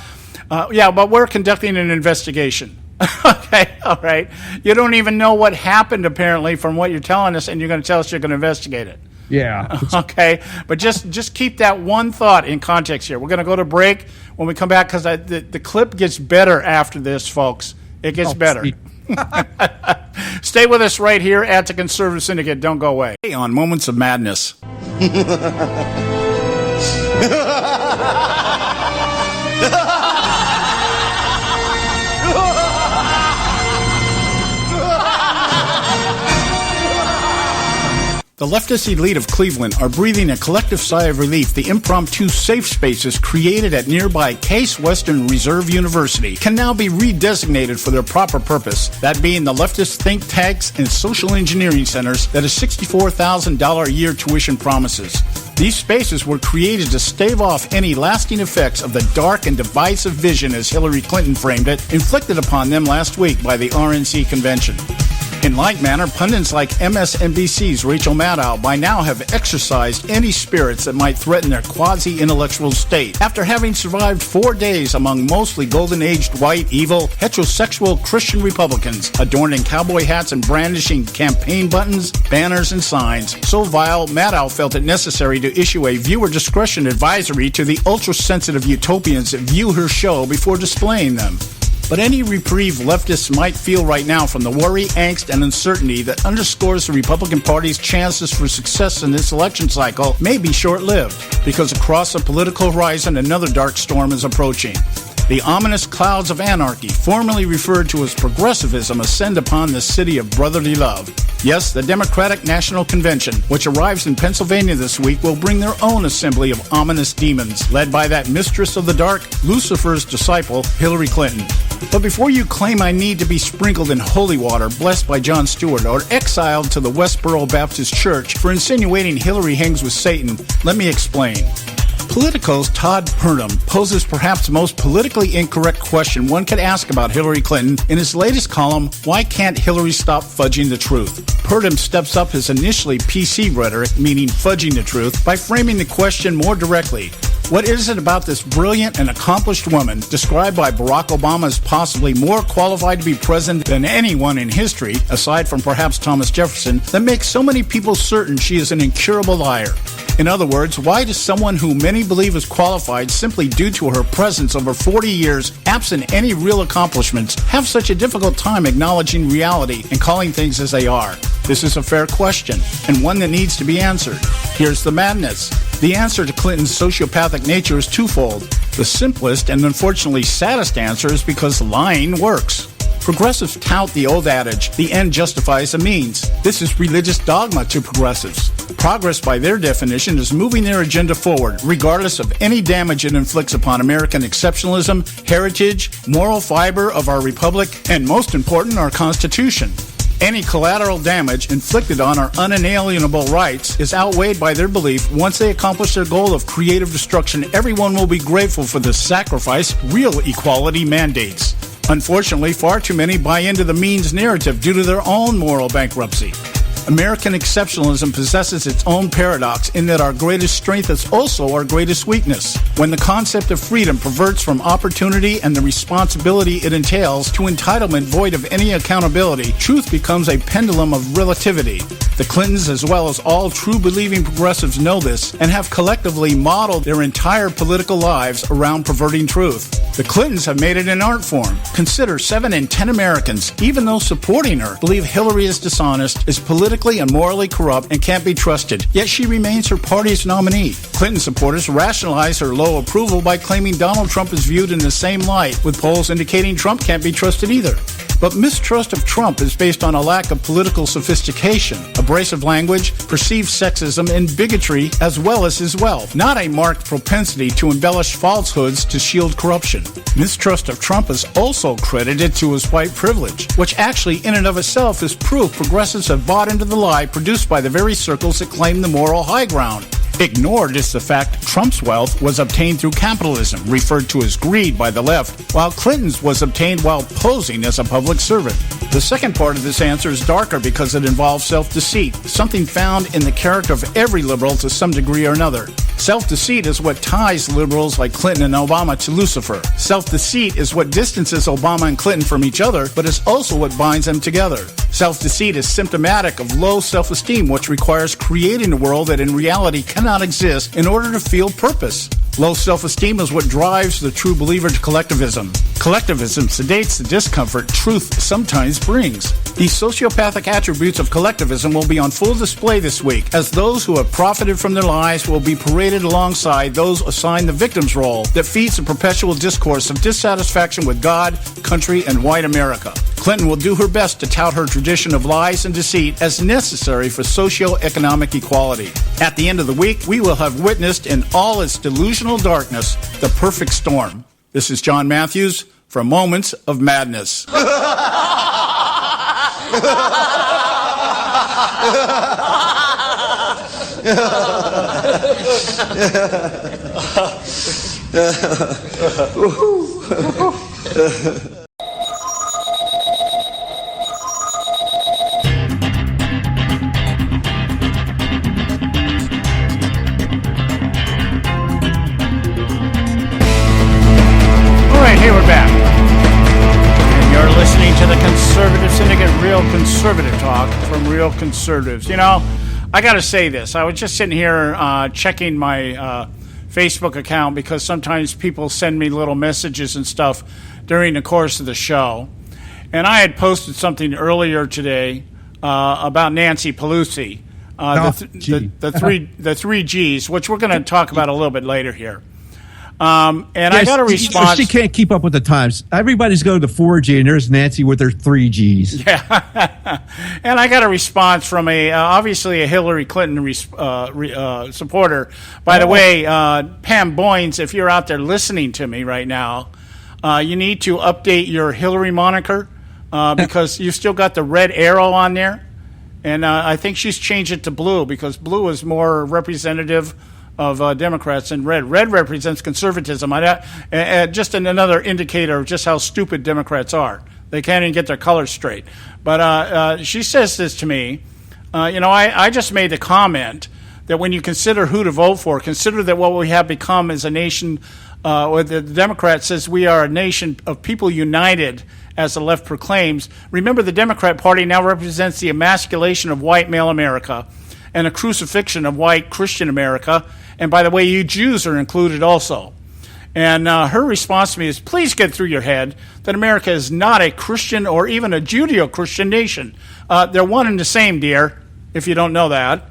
Yeah, but we're conducting an investigation. Okay, all right. You don't even know what happened, apparently, from what you're telling us, and you're going to tell us you're going to investigate it. Yeah. Okay, but just keep that one thought in context here. We're going to go to break when we come back because the clip gets better after this, folks. It gets better. Stay with us right here at the Conservative Syndicate. Don't go away. On Moments of Madness. The leftist elite of Cleveland are breathing a collective sigh of relief. The impromptu safe spaces created at nearby Case Western Reserve University can now be redesignated for their proper purpose, that being the leftist think tanks and social engineering centers that a $64,000 a year tuition promises. These spaces were created to stave off any lasting effects of the dark and divisive vision, as Hillary Clinton framed it, inflicted upon them last week by the RNC convention. In like manner, pundits like MSNBC's Rachel Maddow by now have exorcised any spirits that might threaten their quasi-intellectual state. After having survived 4 days among mostly golden-aged, white, evil, heterosexual Christian Republicans, adorned in cowboy hats and brandishing campaign buttons, banners, and signs, so vile, Maddow felt it necessary to issue a viewer discretion advisory to the ultra-sensitive utopians that view her show before displaying them. But any reprieve leftists might feel right now from the worry, angst, and uncertainty that underscores the Republican Party's chances for success in this election cycle may be short-lived, because across the political horizon another dark storm is approaching. The ominous clouds of anarchy, formerly referred to as progressivism, ascend upon the city of brotherly love. Yes, the Democratic National Convention, which arrives in Pennsylvania this week, will bring their own assembly of ominous demons, led by that mistress of the dark, Lucifer's disciple, Hillary Clinton. But before you claim I need to be sprinkled in holy water, blessed by Jon Stewart, or exiled to the Westboro Baptist Church for insinuating Hillary hangs with Satan, let me explain. Politico's Todd Purdom poses perhaps the most politically incorrect question one could ask about Hillary Clinton in his latest column, Why Can't Hillary Stop Fudging the Truth? Purdom steps up his initially PC rhetoric, meaning fudging the truth, by framing the question more directly. What is it about this brilliant and accomplished woman, described by Barack Obama as possibly more qualified to be president than anyone in history, aside from perhaps Thomas Jefferson, that makes so many people certain she is an incurable liar? In other words, why does someone who many believe is qualified simply due to her presence over 40 years, absent any real accomplishments, have such a difficult time acknowledging reality and calling things as they are? This is a fair question, and one that needs to be answered. Here's the madness. The answer to Clinton's sociopathic nature is twofold. The simplest and unfortunately saddest answer is because lying works. Progressives tout the old adage, the end justifies the means. This is religious dogma to progressives. Progress, by their definition, is moving their agenda forward, regardless of any damage it inflicts upon American exceptionalism, heritage, moral fiber of our republic, and most important, our Constitution. Any collateral damage inflicted on our unalienable rights is outweighed by their belief once they accomplish their goal of creative destruction, everyone will be grateful for the sacrifice real equality mandates. Unfortunately, far too many buy into the means narrative due to their own moral bankruptcy. American exceptionalism possesses its own paradox in that our greatest strength is also our greatest weakness. When the concept of freedom perverts from opportunity and the responsibility it entails to entitlement void of any accountability, truth becomes a pendulum of relativity. The Clintons, as well as all true believing progressives, know this and have collectively modeled their entire political lives around perverting truth. The Clintons have made it an art form. Consider 7 in 10 Americans, even those supporting her, believe Hillary is dishonest, is politically and morally corrupt, and can't be trusted. Yet she remains her party's nominee. Clinton supporters rationalize her low approval by claiming Donald Trump is viewed in the same light, with polls indicating Trump can't be trusted either. But mistrust of Trump is based on a lack of political sophistication, abrasive language, perceived sexism, and bigotry, as well as his wealth, not a marked propensity to embellish falsehoods to shield corruption. Mistrust of Trump is also credited to his white privilege, which actually in and of itself is proof progressives have bought into the lie produced by the very circles that claim the moral high ground. Ignored is the fact Trump's wealth was obtained through capitalism, referred to as greed by the left, while Clinton's was obtained while posing as a public servant. The second part of this answer is darker because it involves self-deceit, something found in the character of every liberal to some degree or another. Self-deceit is what ties liberals like Clinton and Obama to Lucifer. Self-deceit is what distances Obama and Clinton from each other, but is also what binds them together. Self-deceit is symptomatic of low self-esteem, which requires creating a world that in reality cannot exist in order to feel purpose. Low self-esteem is what drives the true believer to collectivism. Collectivism sedates the discomfort truth sometimes brings. These sociopathic attributes of collectivism will be on full display this week, as those who have profited from their lies will be paraded alongside those assigned the victim's role that feeds the perpetual discourse of dissatisfaction with God, country, and white America. Clinton will do her best to tout her tradition of lies and deceit as necessary for socio-economic equality. At the end of the week, we will have witnessed in all its delusional darkness the perfect storm. This is John Matthews for Moments of Madness. Hey, we're back. And you're listening to the Conservative Syndicate, real conservative talk from real conservatives. You know, I got to say this. I was just sitting here checking my Facebook account because sometimes people send me little messages and stuff during the course of the show. And I had posted something earlier today about Nancy Pelosi, the three G's, which we're going to talk about a little bit later here. And yes, I got a response. She can't keep up with the times. Everybody's going to 4G, and there's Nancy with her 3Gs. Yeah. And I got a response from obviously a Hillary Clinton supporter. By the way, Pam Boynes, if you're out there listening to me right now, you need to update your Hillary moniker because you still got the red arrow on there. And I think she's changed it to blue because blue is more representative of Democrats, and red represents conservatism. Just another indicator of just how stupid Democrats are. They can't even get their colors straight. But she says this to me. I just made the comment that when you consider who to vote for, consider that what we have become is a nation. The Democrat says we are a nation of people united, as the left proclaims. Remember, the Democrat Party now represents the emasculation of white male America and a crucifixion of white Christian America. And by the way, you Jews are included also. And her response to me is, please get through your head that America is not a Christian or even a Judeo-Christian nation. They're one and the same, dear, if you don't know that.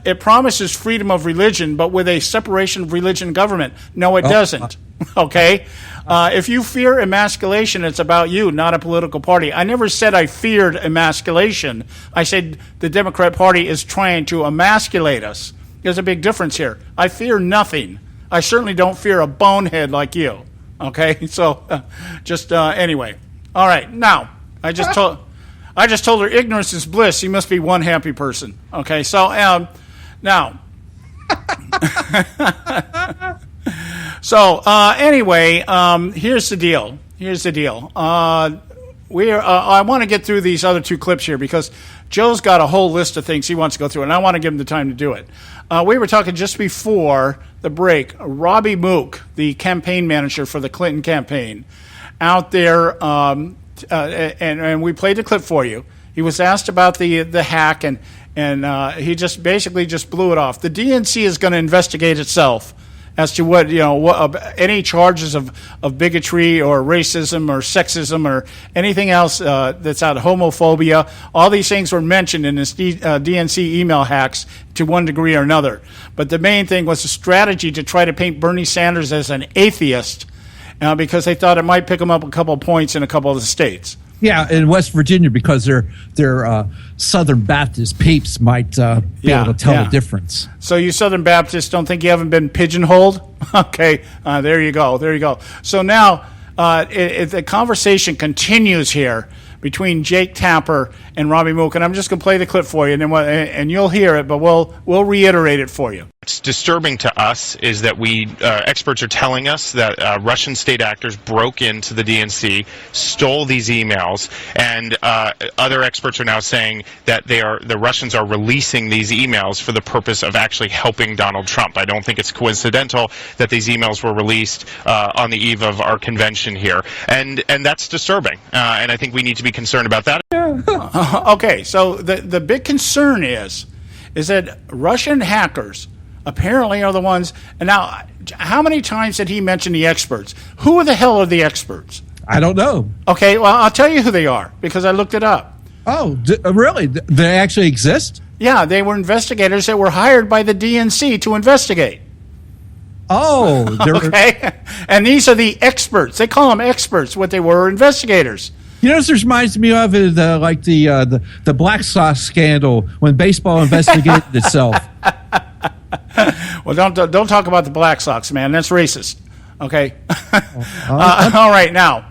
It promises freedom of religion, but with a separation of religion and government. No, it doesn't. Okay? If you fear emasculation, it's about you, not a political party. I never said I feared emasculation. I said the Democrat Party is trying to emasculate us. There's a big difference here. I fear nothing. I certainly don't fear a bonehead like you. Okay? So, anyway. All right. Now, I just told her ignorance is bliss. You must be one happy person. Okay? So, now. So, anyway, here's the deal. I want to get through these other two clips here because Joe's got a whole list of things he wants to go through, and I want to give him the time to do it. We were talking just before the break. Robbie Mook, the campaign manager for the Clinton campaign, out there, and we played the clip for you. He was asked about the hack, and he just basically just blew it off. The DNC is going to investigate itself as to what any charges of bigotry or racism or sexism or anything else that's out of homophobia. All these things were mentioned in this DNC email hacks to one degree or another. But the main thing was a strategy to try to paint Bernie Sanders as an atheist because they thought it might pick him up a couple of points in a couple of the states. Yeah, in West Virginia, because their Southern Baptist peeps might be able to tell the difference. So you Southern Baptists don't think you haven't been pigeonholed? Okay, there you go. So now the conversation continues here between Jake Tapper and Robbie Mook, and I'm just going to play the clip for you, and you'll hear it, but we'll reiterate it for you. What's disturbing to us is that experts are telling us that Russian state actors broke into the DNC, stole these emails, and other experts are now saying that the Russians are releasing these emails for the purpose of actually helping Donald Trump. I don't think it's coincidental that these emails were released on the eve of our convention here, and that's disturbing. And I think we need to be concerned about that. Okay, so the big concern is that Russian hackers apparently are the ones. And now, how many times did he mention the experts? Who the hell are the experts? I don't know. Okay, well, I'll tell you who they are because I looked it up. Oh, really? They actually exist? Yeah, they were investigators that were hired by the DNC to investigate. Oh, okay. And these are the experts. They call them experts. What they were investigators. You know, this reminds me of the Black Sox scandal when baseball investigated itself. Well, don't talk about the Black Sox, man. That's racist. Okay. All right, now.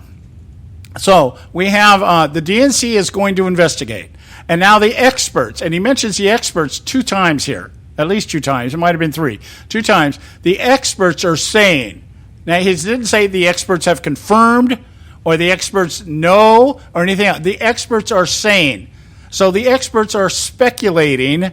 So we have the DNC is going to investigate, and now the experts, and he mentions the experts 2 times here, at least 2 times. It might have been 3. 2 times. The experts are saying. Now he didn't say the experts have confirmed or the experts know or anything else. The experts are saying. So the experts are speculating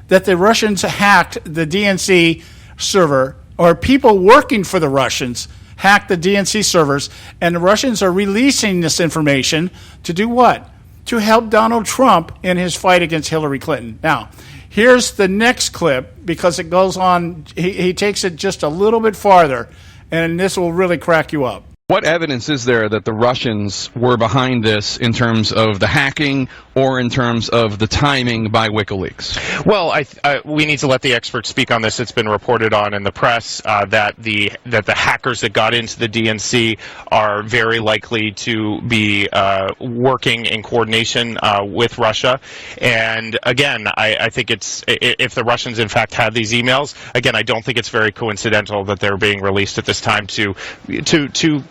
that the Russians hacked the DNC server, or people working for the Russians hacked the DNC servers, and the Russians are releasing this information to do what? To help Donald Trump in his fight against Hillary Clinton. Now, here's the next clip, because it goes on, he takes it just a little bit farther, and this will really crack you up. What evidence is there that the Russians were behind this in terms of the hacking or in terms of the timing by WikiLeaks? Well, we need to let the experts speak on this. It's been reported on in the press that the hackers that got into the DNC are very likely to be working in coordination with Russia. And again, I think if the Russians in fact had these emails, again, I don't think it's very coincidental that they're being released at this time to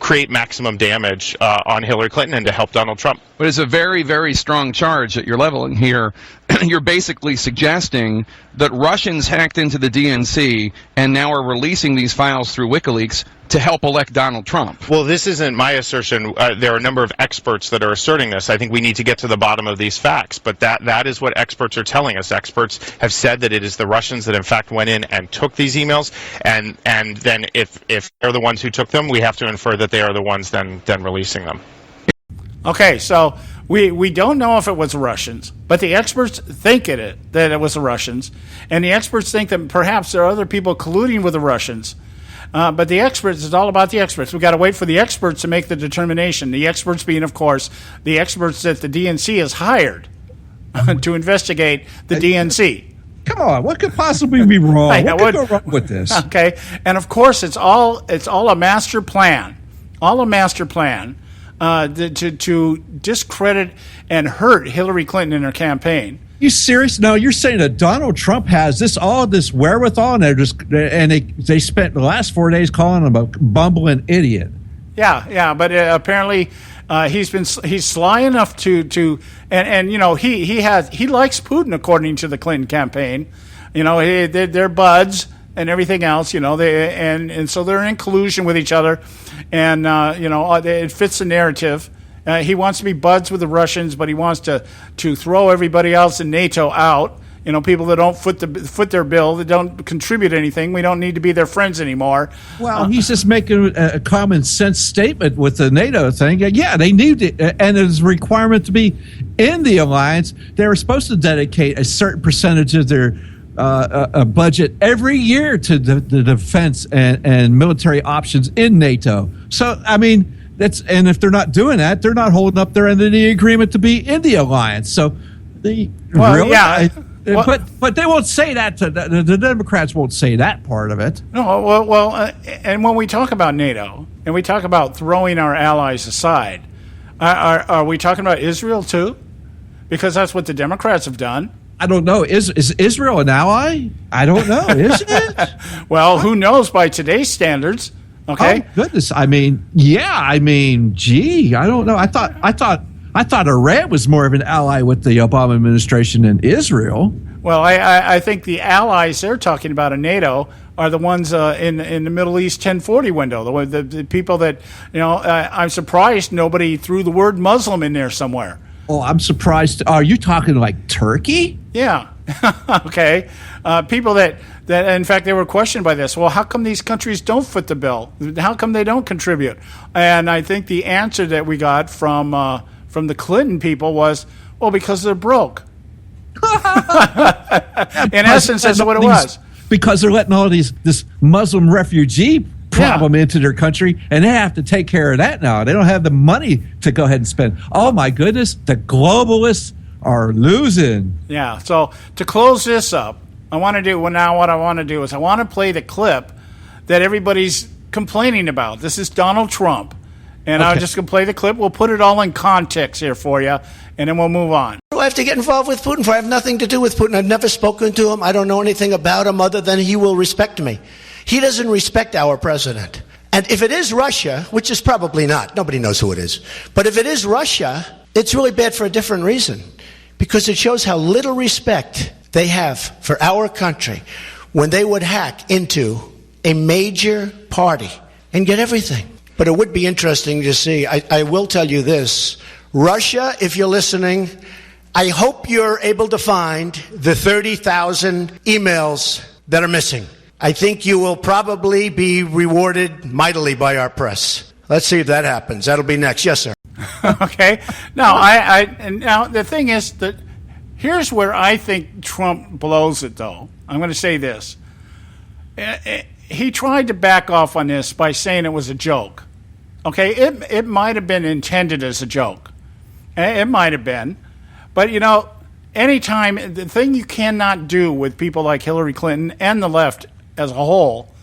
create maximum damage on Hillary Clinton and to help Donald Trump. But it's a very, very strong charge that you're leveling here. You're basically suggesting that Russians hacked into the DNC and now are releasing these files through WikiLeaks to help elect Donald Trump. Well, this isn't my assertion. There are a number of experts that are asserting this. I think we need to get to the bottom of these facts, but that is what experts are telling us. Experts have said that it is the Russians that in fact went in and took these emails, and then if they're the ones who took them, we have to infer that they are the ones then releasing them. Okay, so we don't know if it was the Russians, but the experts think that it was the Russians, and the experts think that perhaps there are other people colluding with the Russians. But the experts, it's all about the experts. We've got to wait for the experts to make the determination. The experts being, of course, the experts that the DNC has hired to investigate the DNC. Come on, what could possibly be wrong? What could go wrong with this? Okay, and of course, it's all a master plan. All a master plan to discredit and hurt Hillary Clinton in her campaign. You serious? No, you're saying that Donald Trump has all this wherewithal, and they spent the last 4 days calling him a bumbling idiot. Yeah, but apparently he's sly enough to and you know he likes Putin according to the Clinton campaign. You know they're buds and everything else. You know and so they're in collusion with each other, and you know it fits the narrative. He wants to be buds with the Russians, but he wants to throw everybody else in NATO out. People that don't foot their bill, that don't contribute anything. We don't need to be their friends anymore. Well, he's just making a common sense statement with the NATO thing. Yeah, they need it, and it's a requirement to be in the alliance. They were supposed to dedicate a certain percentage of their budget every year to the defense and military options in NATO. So, I mean, and if they're not doing that, they're not holding up their end of the agreement to be in the alliance. So, But they won't say that. The Democrats won't say that part of it. No, and when we talk about NATO and we talk about throwing our allies aside, are we talking about Israel too? Because that's what the Democrats have done. I don't know. Is Israel an ally? I don't know. Is it? Well, who knows by today's standards? Okay. Oh, goodness. I mean, gee, I don't know. I thought Iran was more of an ally with the Obama administration than Israel. Well, I think the allies they're talking about in NATO are the ones in the Middle East 1040 window, the people that, I'm surprised nobody threw the word Muslim in there somewhere. Oh, I'm surprised. Are you talking like Turkey? Yeah. Okay. People that, in fact, they were questioned by this. Well, how come these countries don't foot the bill? How come they don't contribute? And I think the answer that we got from the Clinton people was, well, because they're broke. In essence, that's what it was. Because they're letting all this Muslim refugee problem into their country, and they have to take care of that now. They don't have the money to go ahead and spend. Oh, my goodness, the globalists are losing. Yeah, so to close this up, what I want to do is I want to play the clip that everybody's complaining about. This is Donald Trump. And okay. I'm just going to play the clip. We'll put it all in context here for you, and then we'll move on. Do I have to get involved with Putin for? I have nothing to do with Putin. I've never spoken to him. I don't know anything about him other than he will respect me. He doesn't respect our president. And if it is Russia, which is probably not, nobody knows who it is, but if it is Russia, it's really bad for a different reason, because it shows how little respect they have for our country when they would hack into a major party and get everything. But it would be interesting to see. I will tell you this. Russia, if you're listening, I hope you're able to find the 30,000 emails that are missing. I think you will probably be rewarded mightily by our press. Let's see if that happens. That'll be next. Yes, sir. Okay. Now the thing is that here's where I think Trump blows it, though. I'm going to say this. He tried to back off on this by saying it was a joke. Okay, it might have been intended as a joke. It might have been. But, anytime, the thing you cannot do with people like Hillary Clinton and the left as a whole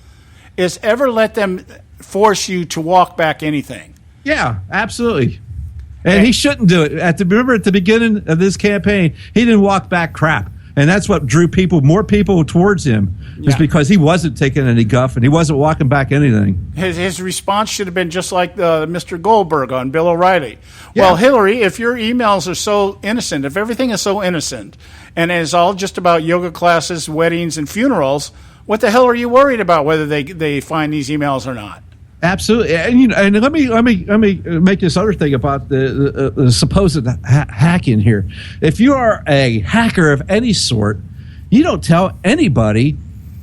is ever let them force you to walk back anything. Yeah, absolutely. And he shouldn't do it. Remember at the beginning of this campaign, he didn't walk back crap. And that's what drew more people towards him, just because he wasn't taking any guff and he wasn't walking back anything. His response should have been just like Mr. Goldberg on Bill O'Reilly. Yeah. Well, Hillary, if your emails are so innocent, if everything is so innocent and is all just about yoga classes, weddings, and funerals, what the hell are you worried about whether they find these emails or not? Absolutely, and let me make this other thing about the supposed hacking here. If you are a hacker of any sort, you don't tell anybody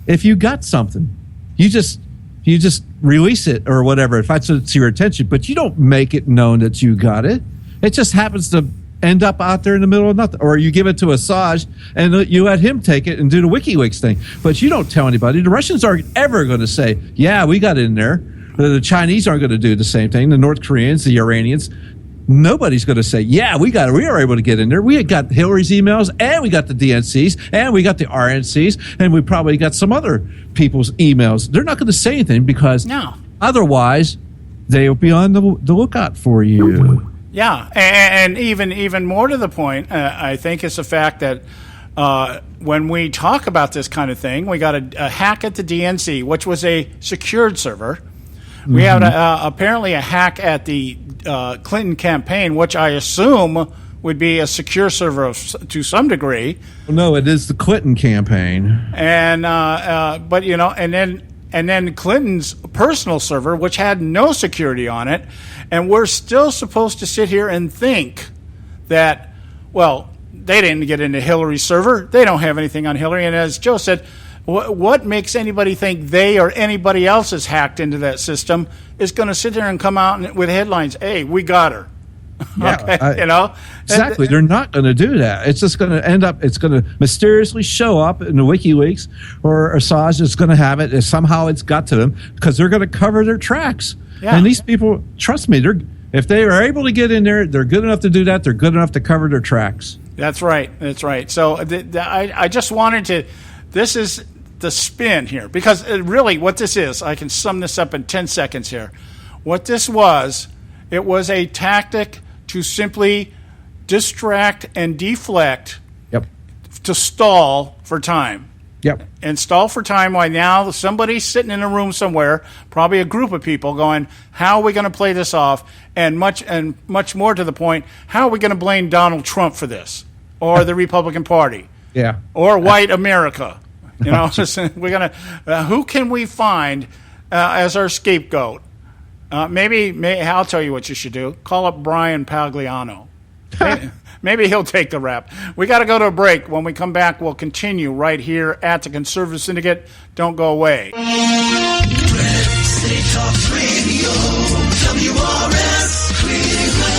if you got something. You just release it or whatever if that's your attention, but you don't make it known that you got it. It just happens to end up out there in the middle of nothing, or you give it to Assange and you let him take it and do the WikiLeaks thing. But you don't tell anybody. The Russians aren't ever going to say, "Yeah, we got in there." The Chinese aren't going to do the same thing. The North Koreans, the Iranians, nobody's going to say, "Yeah, we were able to get in there. We got Hillary's emails, and we got the DNCs, and we got the RNCs, and we probably got some other people's emails." They're not going to say anything because otherwise they'll be on the lookout for you. Yeah, and even more to the point, I think it's the fact that when we talk about this kind of thing, we got a hack at the DNC, which was a secured server. We had apparently a hack at the Clinton campaign, which I assume would be a secure server to some degree. Well, no, it is the Clinton campaign. And but and then and then Clinton's personal server, which had no security on it. And we're still supposed to sit here and think that, well, they didn't get into Hillary's server. They don't have anything on Hillary. And as Joe said, what makes anybody think they or anybody else has hacked into that system is going to sit there and come out with headlines, hey, we got her. Yeah, okay, exactly. They're not going to do that. It's just going to end up. It's going to mysteriously show up in the WikiLeaks, or Assange is going to have it. And somehow it's got to them because they're going to cover their tracks. Yeah. And these people, trust me, if they are able to get in there, they're good enough to do that. They're good enough to cover their tracks. That's right. That's right. So I just wanted to. This is the spin here, because really what this is. I can sum this up in 10 seconds here. What this was, it was a tactic to simply distract and deflect, to stall for time. And stall for time while now somebody's sitting in a room somewhere, probably a group of people going, how are we going to play this off? And much more to the point, how are we going to blame Donald Trump for this? Or the Republican Party? Or white America? You know, we're going to, who can we find as our scapegoat? Maybe I'll tell you what you should do. Call up Brian Pagliano. Maybe he'll take the rap. We got to go to a break. When we come back, we'll continue right here at the Conservative Syndicate. Don't go away. City Talk Radio, WRS Cleveland.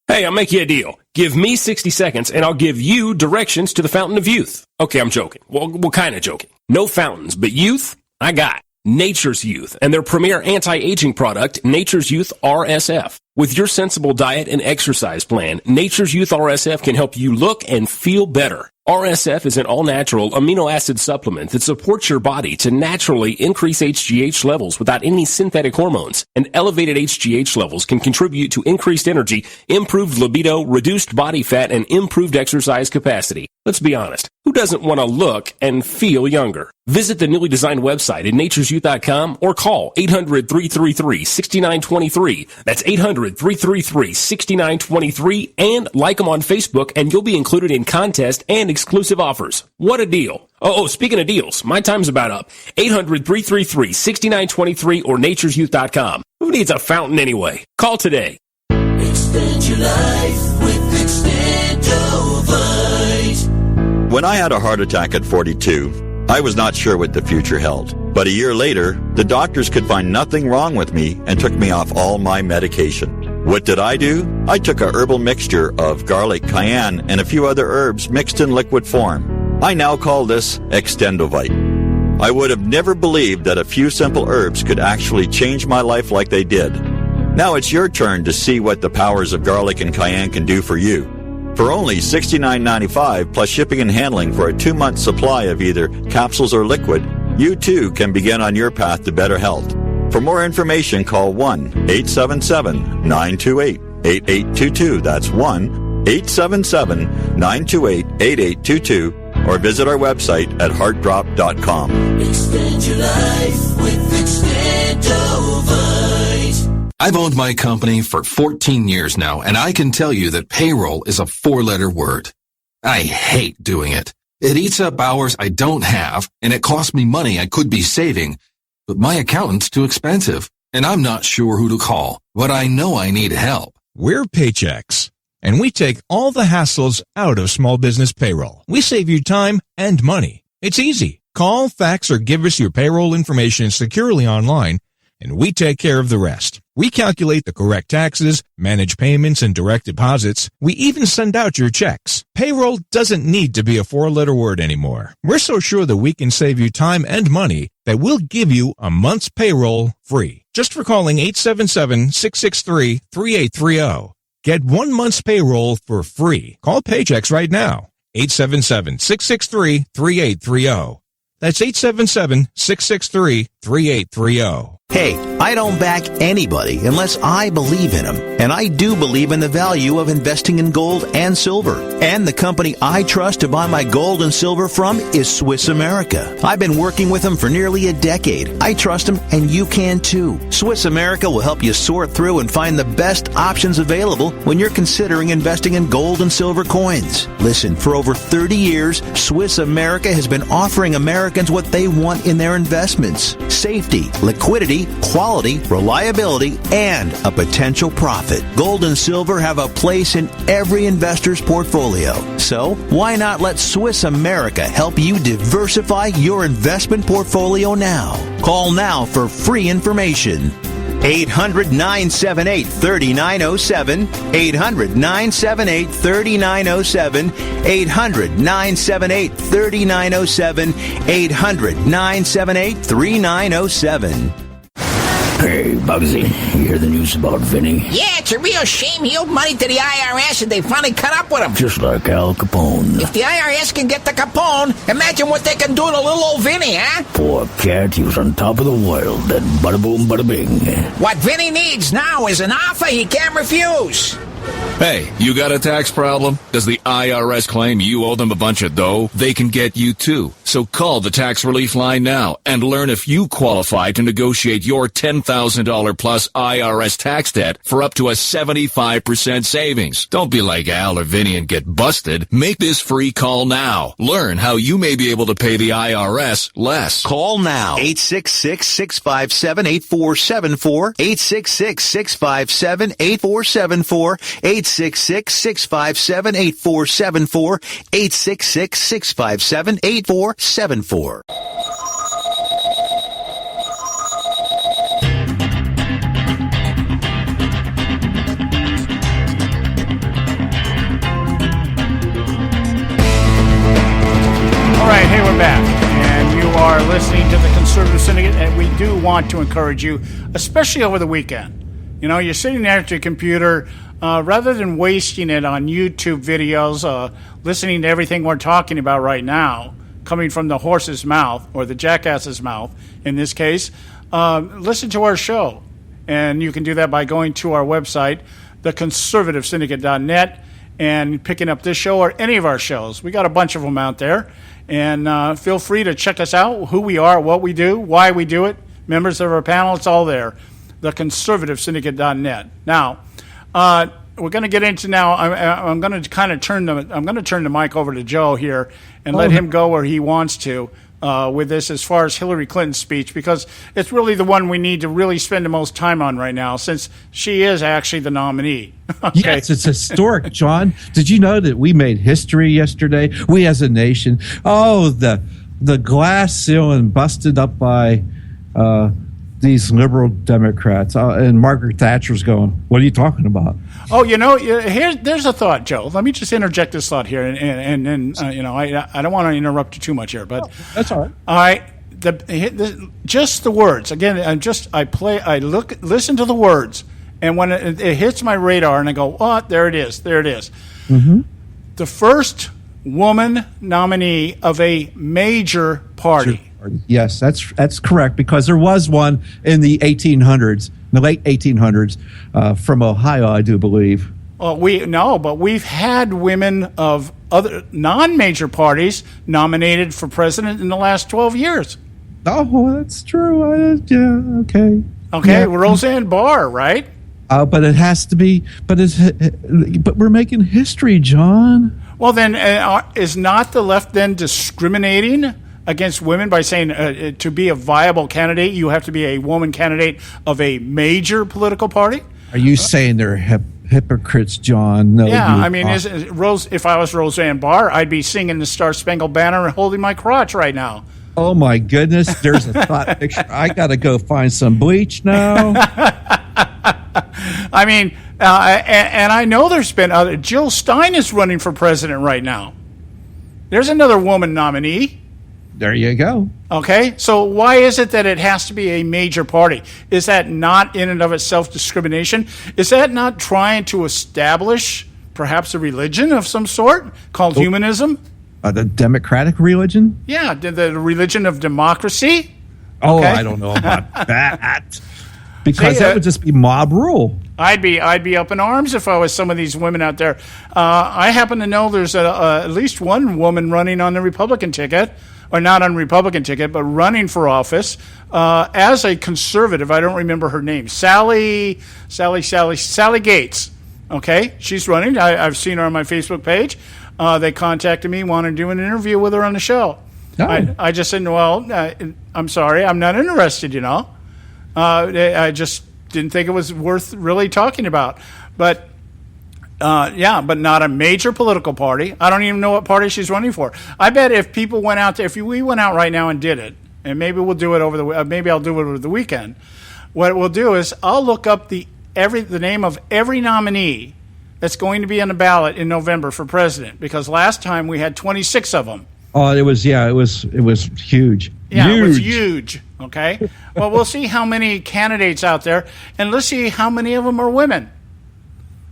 Hey, I'll make you a deal. Give me 60 seconds and I'll give you directions to the Fountain of Youth. Okay, I'm joking. Well, kind of joking. No fountains, but youth, I got. Nature's Youth and their premier anti-aging product, Nature's Youth RSF. With your sensible diet and exercise plan, Nature's Youth RSF can help you look and feel better. RSF is an all-natural amino acid supplement that supports your body to naturally increase HGH levels without any synthetic hormones. And elevated HGH levels can contribute to increased energy, improved libido, reduced body fat, and improved exercise capacity. Let's be honest, who doesn't want to look and feel younger? Visit the newly designed website at naturesyouth.com or call 800-333-6923. That's 800-333-6923, and like them on Facebook and you'll be included in contests and exclusive offers. What a deal. Oh, speaking of deals, my time's about up. 800-333-6923 or naturesyouth.com. Who needs a fountain anyway? Call today. Extend your life with Extendovite. When I had a heart attack at 42, I was not sure what the future held. But a year later, the doctors could find nothing wrong with me and took me off all my medication. What did I do? I took a herbal mixture of garlic, cayenne, and a few other herbs mixed in liquid form. I now call this Extendovite. I would have never believed that a few simple herbs could actually change my life like they did. Now it's your turn to see what the powers of garlic and cayenne can do for you. For only $69.95 plus shipping and handling for a 2-month supply of either capsules or liquid, you too can begin on your path to better health. For more information, call 1-877-928-8822. That's 1-877-928-8822. Or visit our website at heartdrop.com. Extend your life with Extendovite. I've owned my company for 14 years now, and I can tell you that payroll is a 4-letter word. I hate doing it. It eats up hours I don't have, and it costs me money I could be saving. But my accountant's too expensive, and I'm not sure who to call, but I know I need help. We're Paychex, and we take all the hassles out of small business payroll. We save you time and money. It's easy. Call, fax, or give us your payroll information securely online, and we take care of the rest. We calculate the correct taxes, manage payments and direct deposits. We even send out your checks. Payroll doesn't need to be a 4-letter word anymore. We're so sure that we can save you time and money that we'll give you a month's payroll free. Just for calling 877-663-3830. Get 1 month's payroll for free. Call Paychex right now. 877-663-3830. That's 877-663-3830. Hey, I don't back anybody unless I believe in them. And I do believe in the value of investing in gold and silver. And the company I trust to buy my gold and silver from is Swiss America. I've been working with them for nearly a decade. I trust them, and you can too. Swiss America will help you sort through and find the best options available when you're considering investing in gold and silver coins. Listen, for over 30 years, Swiss America has been offering Americans what they want in their investments: safety, liquidity, quality, reliability, and a potential profit. Gold and silver have a place in every investor's portfolio. So, why not let Swiss America help you diversify your investment portfolio now? Call now for free information. 800-978-3907, 800-978-3907, 800-978-3907, 800-978-3907. Hey, Bugsy, you hear the news about Vinny? Yeah, it's a real shame he owed money to the IRS and they finally cut up with him. Just like Al Capone. If the IRS can get to Capone, imagine what they can do to little old Vinny, huh? Poor cat, he was on top of the world. Then bada boom, bada bing. What Vinny needs now is an offer he can't refuse. Hey, you got a tax problem? Does the IRS claim you owe them a bunch of dough? They can get you too. So call the tax relief line now and learn if you qualify to negotiate your $10,000 plus IRS tax debt for up to a 75% savings. Don't be like Al or Vinny and get busted. Make this free call now. Learn how you may be able to pay the IRS less. Call now. 866-657-8474. 866-657-8474. 866-657-8474. 866-657-8474. All right, hey, we're back, and you are listening to the Conservative Syndicate, and we do want to encourage you, especially over the weekend. You know, you're sitting there at your computer, rather than wasting it on YouTube videos, listening to everything we're talking about right now, coming from the horse's mouth, or the jackass's mouth, in this case, listen to our show. And you can do that by going to our website, theconservativesyndicate.net, and picking up this show or any of our shows. We got a bunch of them out there. And feel free to check us out, who we are, what we do, why we do it, members of our panel, it's all there. theconservativesyndicate.net. Now, we're going to get into now. I'm going to kind of turn the mic over to Joe here and let him go where he wants to with this as far as Hillary Clinton's speech, because it's really the one we need to really spend the most time on right now, since she is actually the nominee. Okay. Yes, it's historic, John. Did you know that we made history yesterday? We as a nation. Oh, the glass ceiling busted up by these liberal Democrats, and Margaret Thatcher's going, "What are you talking about?" Oh, you know, there's a thought, Joe. Let me just interject this thought here, and you know, I don't want to interrupt you too much here, but that's all right. All right, just the words again. Listen to the words, and when it hits my radar, and I go, "Oh, there it is, there it is." Mm-hmm. The first woman nominee of a major party. Yes, that's correct, because there was one in the 1800s, the late 1800s, from Ohio, I do believe. Well, but we've had women of other non-major parties nominated for president in the last 12 years. Oh, that's true. Yeah, okay. Okay, yeah. Roseanne Barr, right? But it has to be. But we're making history, John. Well, then, is not the left then discriminating against women by saying to be a viable candidate, you have to be a woman candidate of a major political party? Are you saying they're hypocrites, John? No. Yeah, I mean, if I was Roseanne Barr, I'd be singing the Star Spangled Banner and holding my crotch right now. Oh, my goodness. There's a thought picture. I got to go find some bleach now. I mean, and I know there's been other. Jill Stein is running for president right now. There's another woman nominee. There you go. Okay, so why is it that it has to be a major party? Is that not in and of itself discrimination? Is that not trying to establish perhaps a religion of some sort called humanism? The democratic religion? Yeah, the religion of democracy. Oh, okay. I don't know about that. because that would just be mob rule. I'd be up in arms if I was some of these women out there. I happen to know there's at least one woman running on the Republican ticket, or not on the Republican ticket, but running for office as a conservative. I don't remember her name. Sally Gates. Okay, she's running. I've seen her on my Facebook page. They contacted me, wanted to do an interview with her on the show. Oh. I just said, well, I'm sorry, I'm not interested, I just didn't think it was worth really talking about. But, but not a major political party. I don't even know what party she's running for. I bet if people went out there, if we went out right now and did it, and maybe we'll do it maybe I'll do it over the weekend, what we'll do is I'll look up the name of every nominee that's going to be on the ballot in November for president, because last time we had 26 of them. Oh, it was huge. Yeah, it was huge. Okay. Well, we'll see how many candidates out there, and let's see how many of them are women.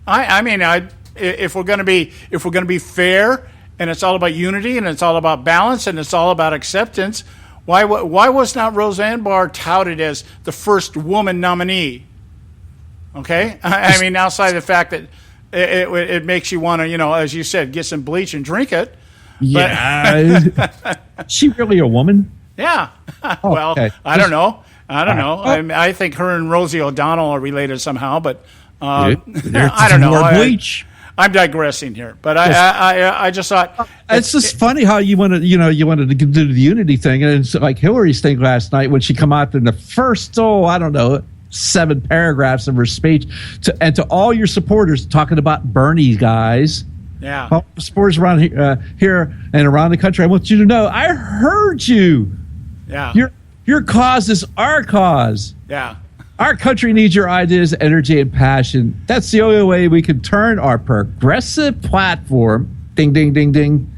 If we're going to be fair, and it's all about unity, and it's all about balance, and it's all about acceptance, why was not Roseanne Barr touted as the first woman nominee? Okay, outside the fact that it makes you want to, as you said, get some bleach and drink it. Yeah. Is she really a woman? Yeah. Well, okay. I don't know. I think her and Rosie O'Donnell are related somehow, but I don't know. Bleach. I'm digressing here, but I just thought it's just funny how you wanted to do the unity thing, and it's like Hillary's thing last night when she come out in the first 7 paragraphs of her speech to all your supporters talking about Bernie, guys. Yeah. All the supporters around here and around the country, I want you to know I heard you. Yeah. Your cause is our cause. Yeah. Our country needs your ideas, energy, and passion. That's the only way we can turn our progressive platform, ding, ding, ding, ding,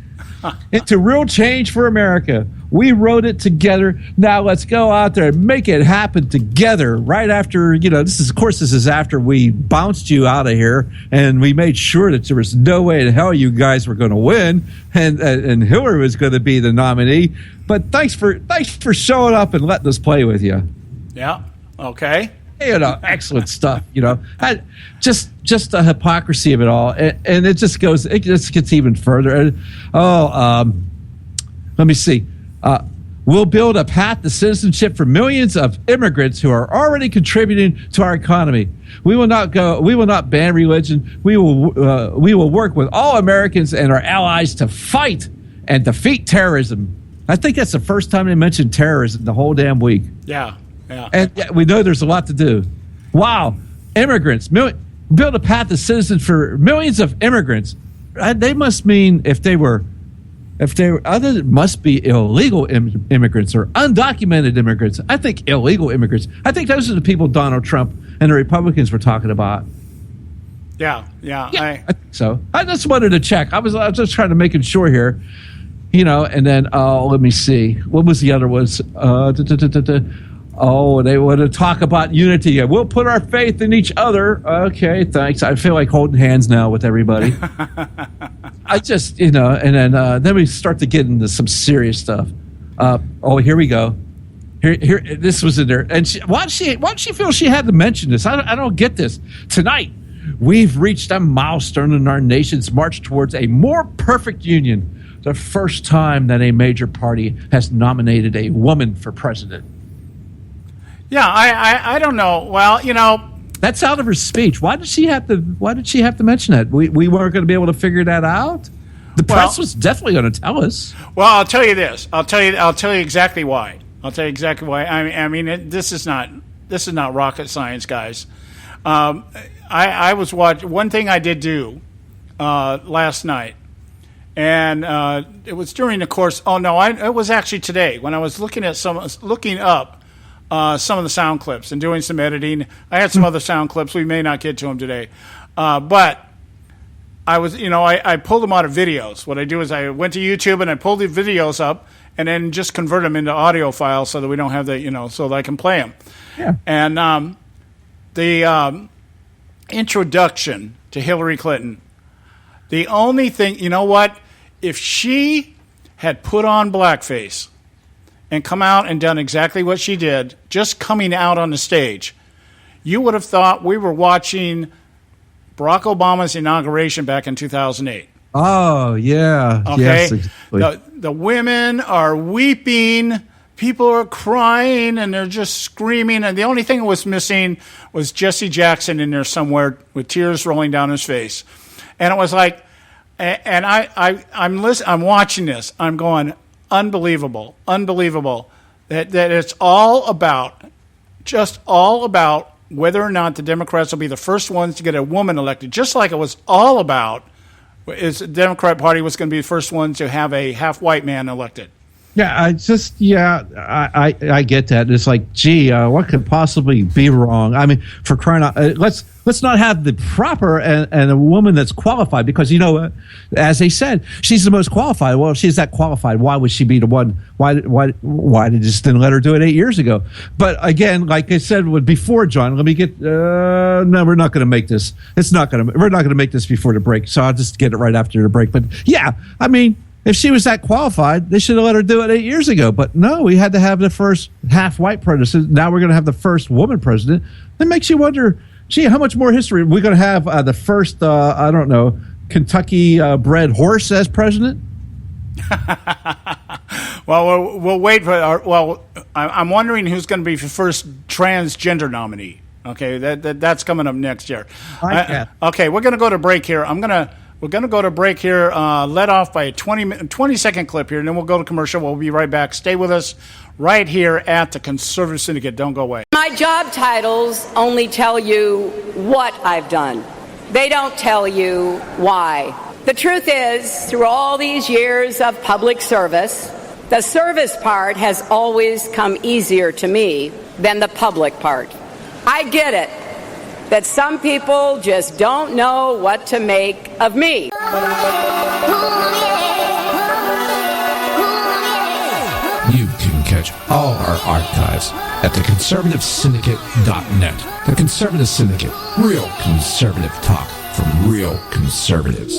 into real change for America. We wrote it together. Now let's go out there and make it happen together. Right after, this is after we bounced you out of here and we made sure that there was no way in hell you guys were going to win and Hillary was going to be the nominee. But thanks for showing up and letting us play with you. Yeah. Okay. Excellent stuff. Just the hypocrisy of it all, and it just gets even further. Let me see. We'll build a path to citizenship for millions of immigrants who are already contributing to our economy. We will not ban religion. We will work with all Americans and our allies to fight and defeat terrorism. I think that's the first time they mentioned terrorism the whole damn week. Yeah. Yeah. And we know there's a lot to do. Wow. Immigrants. Build a path to citizenship for millions of immigrants. They must mean if they must be illegal immigrants or undocumented immigrants. I think illegal immigrants. I think those are the people Donald Trump and the Republicans were talking about. Yeah. I think so. I just wanted to check. I was just trying to make sure here. And then let me see. What was the other was? They want to talk about unity. We'll put our faith in each other. Okay, thanks. I feel like holding hands now with everybody. I just, and then we start to get into some serious stuff. Here we go. Here, this was in there. And why did she feel she had to mention this? I don't get this. Tonight, we've reached a milestone in our nation's march towards a more perfect union. The first time that a major party has nominated a woman for president. Yeah, I don't know. Well, that's out of her speech. Why did she have to mention that? We weren't going to be able to figure that out. The press was definitely going to tell us. Well, I'll tell you this. I'll tell you exactly why. This is not rocket science, guys. I was watching one thing I did do last night, and it was during the course. It was actually today when I was looking up some of the sound clips and doing some editing. I had some other sound clips. We may not get to them today. But I was, I pulled them out of videos. What I do is I went to YouTube and I pulled the videos up and then just convert them into audio files so that we don't have the, so that I can play them. Yeah. And the introduction to Hillary Clinton, the only thing, if she had put on blackface and come out and done exactly what she did, just coming out on the stage, you would have thought we were watching Barack Obama's inauguration back in 2008. Oh, yeah. Okay. Yes, exactly. The women are weeping. People are crying, and they're just screaming. And the only thing that was missing was Jesse Jackson in there somewhere with tears rolling down his face. And it was like, and I'm watching this. I'm going, unbelievable that it's just all about whether or not the Democrats will be the first ones to get a woman elected, just like it was all about is the Democrat Party was going to be the first one to have a half-white man elected. Yeah, I get that. It's like, gee, what could possibly be wrong? I mean, for crying out, let's not have the proper and a woman that's qualified, because you know, as they said, she's the most qualified. Well, if she's that qualified, why would she be the one? Why they just didn't let her do it 8 years ago? But again, like I said before, John, let me get. No, we're not going to make this. We're not going to make this before the break. So I'll just get it right after the break. But yeah, I mean, if she was that qualified, they should have let her do it 8 years ago. But no, we had to have the first half-white president. Now we're going to have the first woman president. That makes you wonder, gee, how much more history? We're going to have the first, I don't know, Kentucky-bred horse as president? Well, we'll wait for I'm wondering who's going to be the first transgender nominee. Okay, that's coming up next year. Okay, we're going to go to break here. We're going to go to break here, led off by a 20-second clip here, and then we'll go to commercial. We'll be right back. Stay with us right here at the Conservative Syndicate. Don't go away. My job titles only tell you what I've done. They don't tell you why. The truth is, through all these years of public service, the service part has always come easier to me than the public part. I get it, that some people just don't know what to make of me. You can catch all our archives at theconservativesyndicate.net. The Conservative Syndicate. Real conservative talk from real conservatives.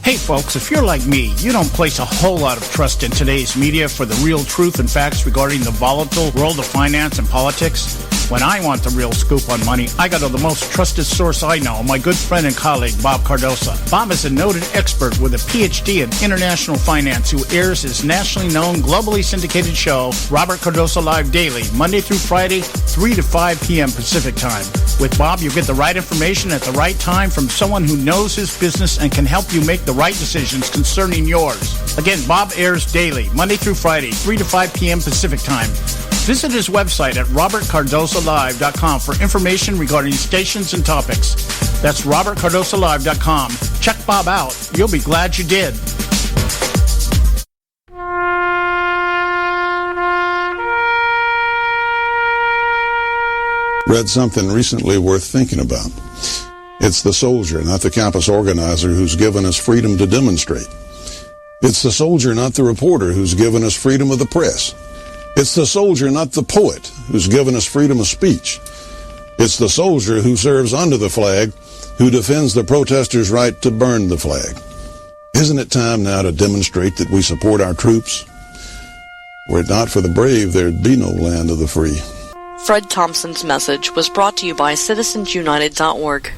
Hey folks, if you're like me, you don't place a whole lot of trust in today's media for the real truth and facts regarding the volatile world of finance and politics. When I want the real scoop on money, I go to the most trusted source I know, my good friend and colleague, Bob Cardoso. Bob is a noted expert with a PhD in international finance who airs his nationally known, globally syndicated show, Robert Cardoso Live Daily, Monday through Friday, 3 to 5 p.m. Pacific Time. With Bob, you get the right information at the right time from someone who knows his business and can help you make the right decisions concerning yours. Again, Bob airs daily, Monday through Friday, 3 to 5 p.m. Pacific Time. Visit his website at robertcardosolive.com for information regarding stations and topics. That's robertcardosolive.com. Check Bob out. You'll be glad you did. Read something recently worth thinking about. It's the soldier, not the campus organizer, who's given us freedom to demonstrate. It's the soldier, not the reporter, who's given us freedom of the press. It's the soldier, not the poet, who's given us freedom of speech. It's the soldier who serves under the flag, who defends the protesters' right to burn the flag. Isn't it time now to demonstrate that we support our troops? Were it not for the brave, there'd be no land of the free. Fred Thompson's message was brought to you by citizensunited.org.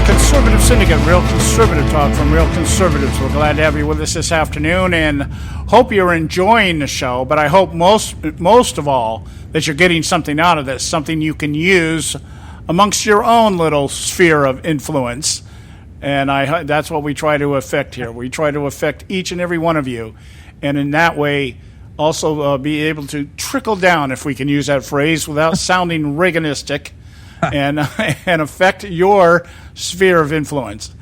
Conservative Syndicate, real conservative talk from real conservatives. We're glad to have you with us this afternoon and hope you're enjoying the show, but I hope most of all that you're getting something out of this, something you can use amongst your own little sphere of influence. And that's what we try to affect here. We try to affect each and every one of you, and in that way also be able to trickle down, if we can use that phrase without sounding Reaganistic, and affect your sphere of influence.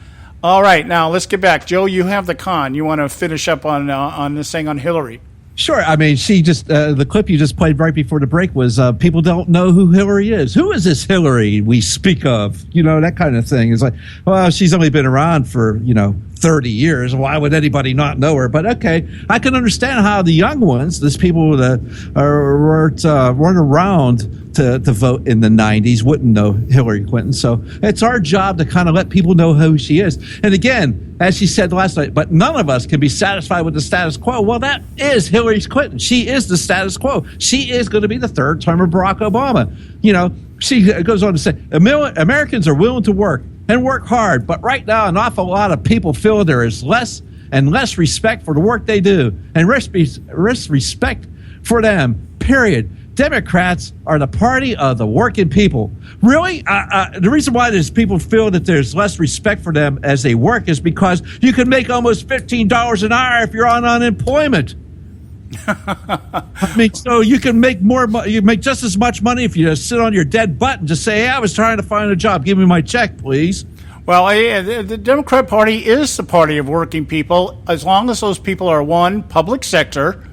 All right, now let's get back. Joe, you have the con. You want to finish up on this thing on Hillary? Sure. I mean, she just the clip you just played right before the break was people don't know who Hillary is. Who is this Hillary we speak of? You know, that kind of thing. It's like, well, she's only been around for 30 years. Why would anybody not know her? But okay, I can understand how the young ones, these people that weren't around to vote in the 90s, wouldn't know Hillary Clinton. So it's our job to kind of let people know who she is. And again, as she said last night, but none of us can be satisfied with the status quo. Well, that is Hillary Clinton. She is the status quo. She is going to be the third term of Barack Obama. She goes on to say, Americans are willing to work and work hard, but right now an awful lot of people feel there is less and less respect for the work they do and respect for them, period. Democrats are the party of the working people. Really? The reason why there's people feel that there's less respect for them as they work is because you can make almost $15 an hour if you're on unemployment. I mean, so you can make more money. You make just as much money if you just sit on your dead butt and just say, hey, I was trying to find a job. Give me my check, please. Well, the Democrat Party is the party of working people as long as those people are, one, public sector,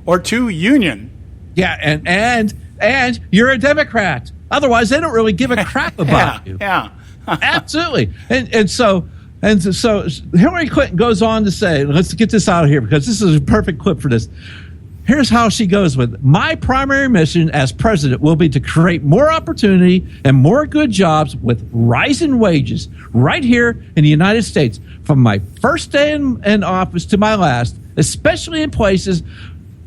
or two, union. Yeah, and you're a Democrat. Otherwise, they don't really give a crap about you. Yeah. Absolutely. And so Hillary Clinton goes on to say, let's get this out of here because this is a perfect clip for this. Here's how she goes with, my primary mission as president will be to create more opportunity and more good jobs with rising wages right here in the United States from my first day in office to my last, especially in places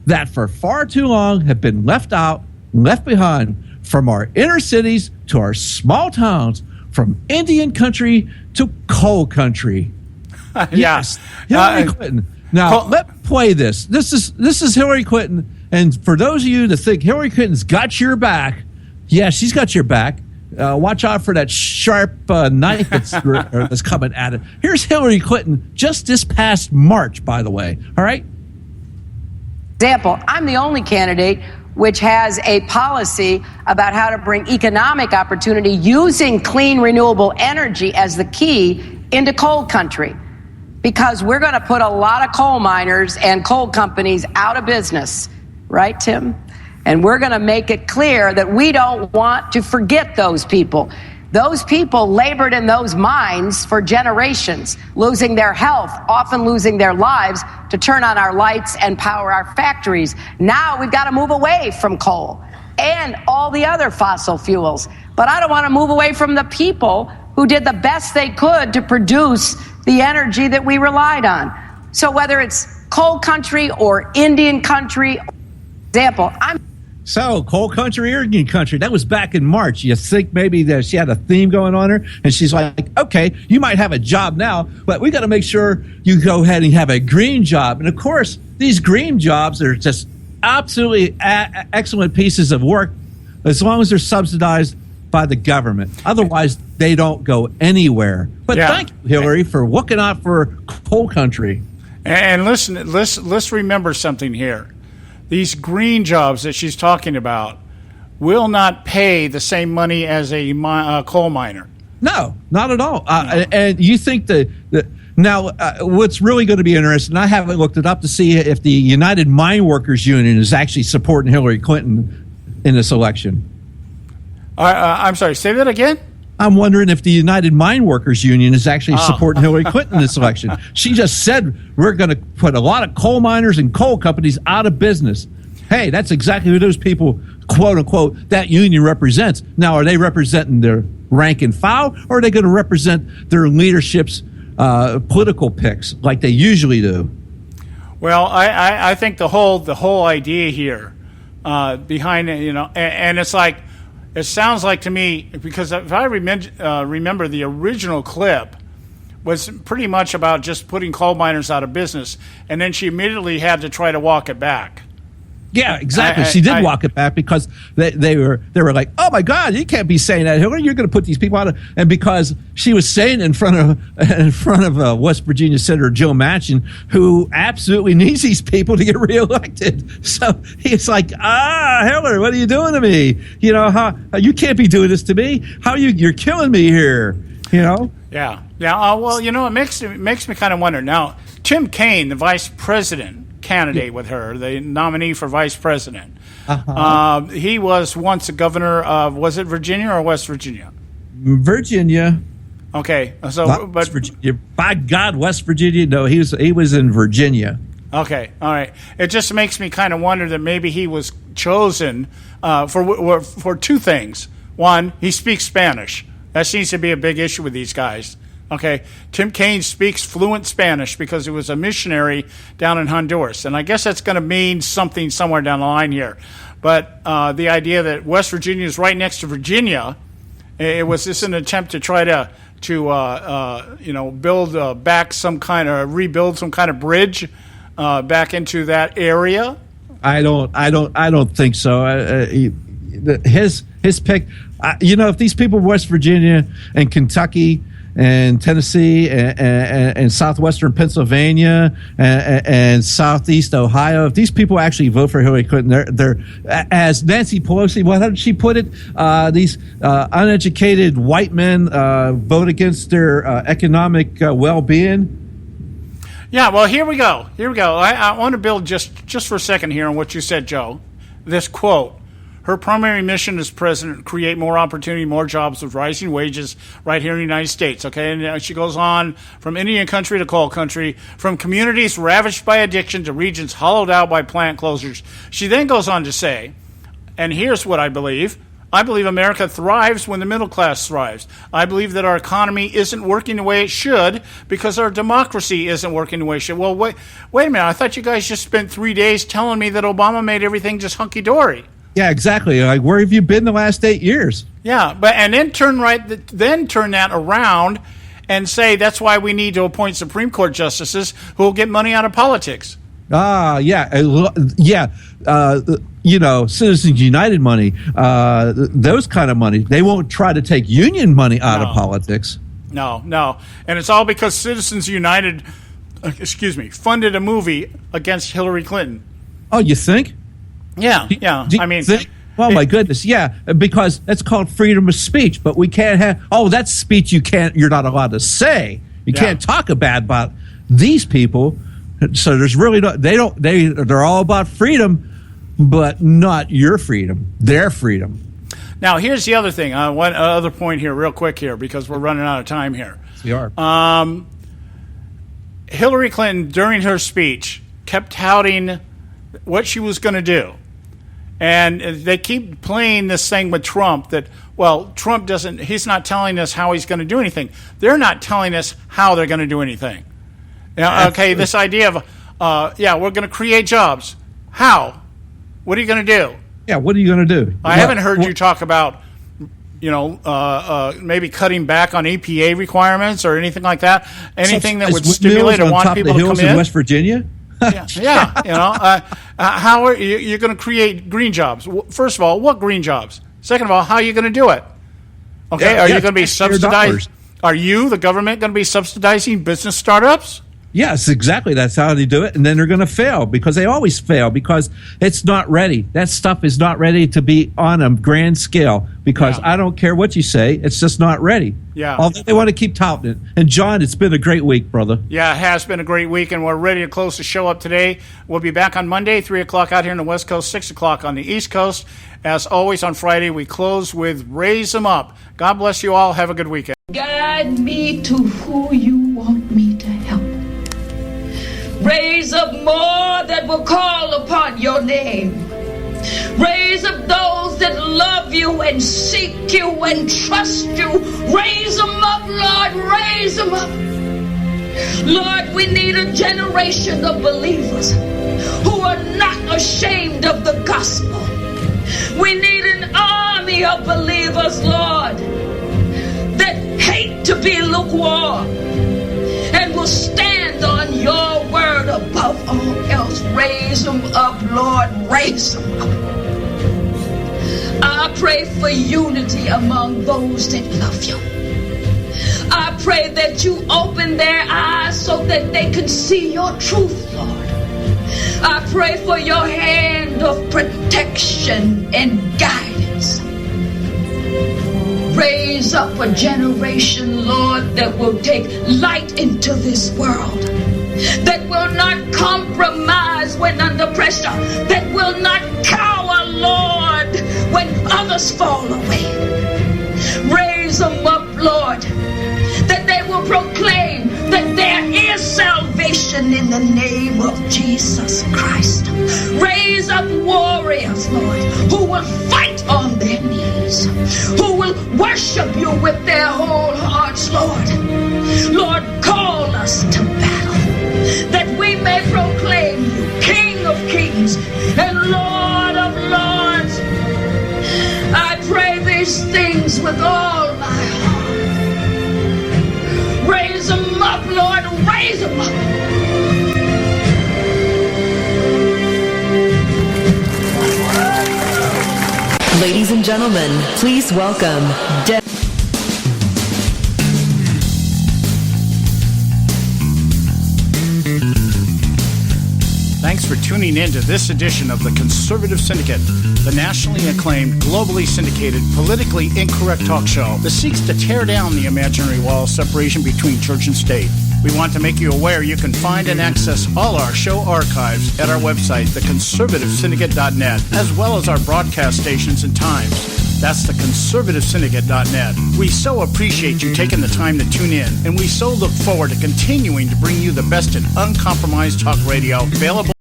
that for far too long have been left out, left behind, from our inner cities to our small towns, from Indian country to coal country. Yes, Hillary Clinton. Now, let me play this. This is Hillary Clinton, and for those of you that think Hillary Clinton's got your back, yeah, she's got your back. Watch out for that sharp knife that's coming at it. Here's Hillary Clinton just this past March, by the way. All right? Example, I'm the only candidate which has a policy about how to bring economic opportunity using clean renewable energy as the key into coal country. Because we're going to put a lot of coal miners and coal companies out of business. Right, Tim? And we're going to make it clear that we don't want to forget those people. Those people labored in those mines for generations, losing their health, often losing their lives to turn on our lights and power our factories. Now we've got to move away from coal and all the other fossil fuels. But I don't want to move away from the people who did the best they could to produce the energy that we relied on. So whether it's coal country or Indian country, example, So, coal country or Indian country, that was back in March. You think maybe that she had a theme going on her, and she's like, okay, you might have a job now, but we got to make sure you go ahead and have a green job. And of course, these green jobs are just absolutely excellent pieces of work as long as they're subsidized by the government. Otherwise, they don't go anywhere. But thank you, Hillary, for looking out for coal country. And listen, let's remember something here. These green jobs that she's talking about will not pay the same money as a coal miner. No, not at all. And you think that now what's really going to be interesting, I haven't looked it up to see if the United Mine Workers Union is actually supporting Hillary Clinton in this election. I'm sorry, say that again? I'm wondering if the United Mine Workers Union is actually supporting Hillary Clinton in this election. She just said we're going to put a lot of coal miners and coal companies out of business. Hey, that's exactly who those people, quote unquote, that union represents. Now, are they representing their rank and file, or are they going to represent their leadership's political picks like they usually do? Well, I think the whole idea here behind it, and it's like, it sounds like to me, because if I remember the original clip was pretty much about just putting coal miners out of business, and then she immediately had to try to walk it back. Yeah, exactly. She did walk it back because they were like, oh my God, you can't be saying that, Hillary. You're going to put these people out of, and because she was saying in front of West Virginia Senator Joe Manchin, who absolutely needs these people to get reelected. So he's like, Hillary, what are you doing to me? How you can't be doing this to me. You're killing me here. Yeah. Well, it makes me kind of wonder. Now, Tim Kaine, the vice president candidate with her, the nominee for vice president. He was once a governor of, was it Virginia or West Virginia? Virginia. Okay, so Not but Virginia. By God, West Virginia. No, he was in Virginia. okay, all right. It just makes me kind of wonder that maybe he was chosen for two things. One, he speaks Spanish. That seems to be a big issue with these guys. Okay, Tim Kaine speaks fluent Spanish because he was a missionary down in Honduras, and I guess that's going to mean something somewhere down the line here. But the idea that West Virginia is right next to Virginia, it was just an attempt to try to build back some kind of rebuild some kind of bridge back into that area. I don't think so. His pick. If these people in West Virginia and Kentucky and Tennessee and southwestern Pennsylvania and southeast Ohio, if these people actually vote for Hillary Clinton, they're as Nancy Pelosi, how did she put it? These uneducated white men vote against their economic well-being. Yeah, well, here we go. I want to build just for a second here on what you said, Joe. This quote. Her primary mission as president, create more opportunity, more jobs with rising wages right here in the United States. Okay, and she goes on from Indian country to coal country, from communities ravaged by addiction to regions hollowed out by plant closures. She then goes on to say, and here's what I believe America thrives when the middle class thrives. I believe that our economy isn't working the way it should because our democracy isn't working the way it should. Well, wait a minute. I thought you guys just spent 3 days telling me that Obama made everything just hunky-dory. Yeah, exactly. Like, where have you been the last 8 years? Yeah, and then turn that around and say that's why we need to appoint Supreme Court justices who will get money out of politics. Citizens United money, those kind of money. They won't try to take union money out of politics. No, and it's all because Citizens United, funded a movie against Hillary Clinton. Oh, you think? Yeah. My goodness, yeah, because that's called freedom of speech. But we can't have. Oh, that's speech you're not allowed to say. You can't talk about these people. So there's really they're all about freedom, but not your freedom, their freedom. Now here's the other thing. One other point here, real quick here, because we're running out of time here. We are. Hillary Clinton during her speech kept touting what she was going to do. And they keep playing this thing with Trump that, well, Trump he's not telling us how he's going to do anything. They're not telling us how they're going to do anything. Now, okay, this idea of, we're going to create jobs. How? What are you going to do? Yeah, what are you going to do? I haven't heard you talk about, maybe cutting back on EPA requirements or anything like that. Anything that would stimulate or want people to come in. West Virginia? How are you're going to create green jobs? First of all, what green jobs? Second of all, how are you going to do it? Okay, are you going to be subsidized? Are you, the government, going to be subsidizing business startups? Yes, exactly. That's how they do it. And then they're going to fail because they always fail because it's not ready. That stuff is not ready to be on a grand scale because I don't care what you say. It's just not ready. Yeah. Although they want to keep touting it. And, John, it's been a great week, brother. Yeah, it has been a great week, and we're ready to close the show up today. We'll be back on Monday, 3 o'clock out here on the West Coast, 6 o'clock on the East Coast. As always, on Friday, we close with Raise 'Em Up. God bless you all. Have a good weekend. Guide me to who you want me to help. Raise up more that will call upon your name. Raise up those that love you and seek you and trust you. Raise them up, Lord, raise them up. Lord, we need a generation of believers who are not ashamed of the gospel. We need an army of believers, Lord, that hate to be lukewarm and will stand on your word above all else. Raise them up, Lord, raise them up. I pray for unity among those that love you. I pray that you open their eyes so that they can see your truth, Lord. I pray for your hand of protection and guidance. Raise up a generation, Lord, that will take light into this world. that will not compromise when under pressure, that will not cower, Lord, when others fall away. Raise them up, Lord, that they will proclaim that there is salvation in the name of Jesus Christ. Raise up warriors, Lord, who will fight on their knees, who will worship you with their whole hearts, Lord. Lord, call us to battle, that we may proclaim you King of kings and Lord of lords. I pray these things with all my heart. Raise them up, Lord, raise them up. Ladies and gentlemen, please welcome Thanks for tuning in to this edition of the Conservative Syndicate, the nationally acclaimed, globally syndicated, politically incorrect talk show that seeks to tear down the imaginary wall of separation between church and state. We want to make you aware you can find and access all our show archives at our website, theconservativesyndicate.net, as well as our broadcast stations and times. That's theconservativesyndicate.net. We so appreciate you taking the time to tune in, and we so look forward to continuing to bring you the best in uncompromised talk radio available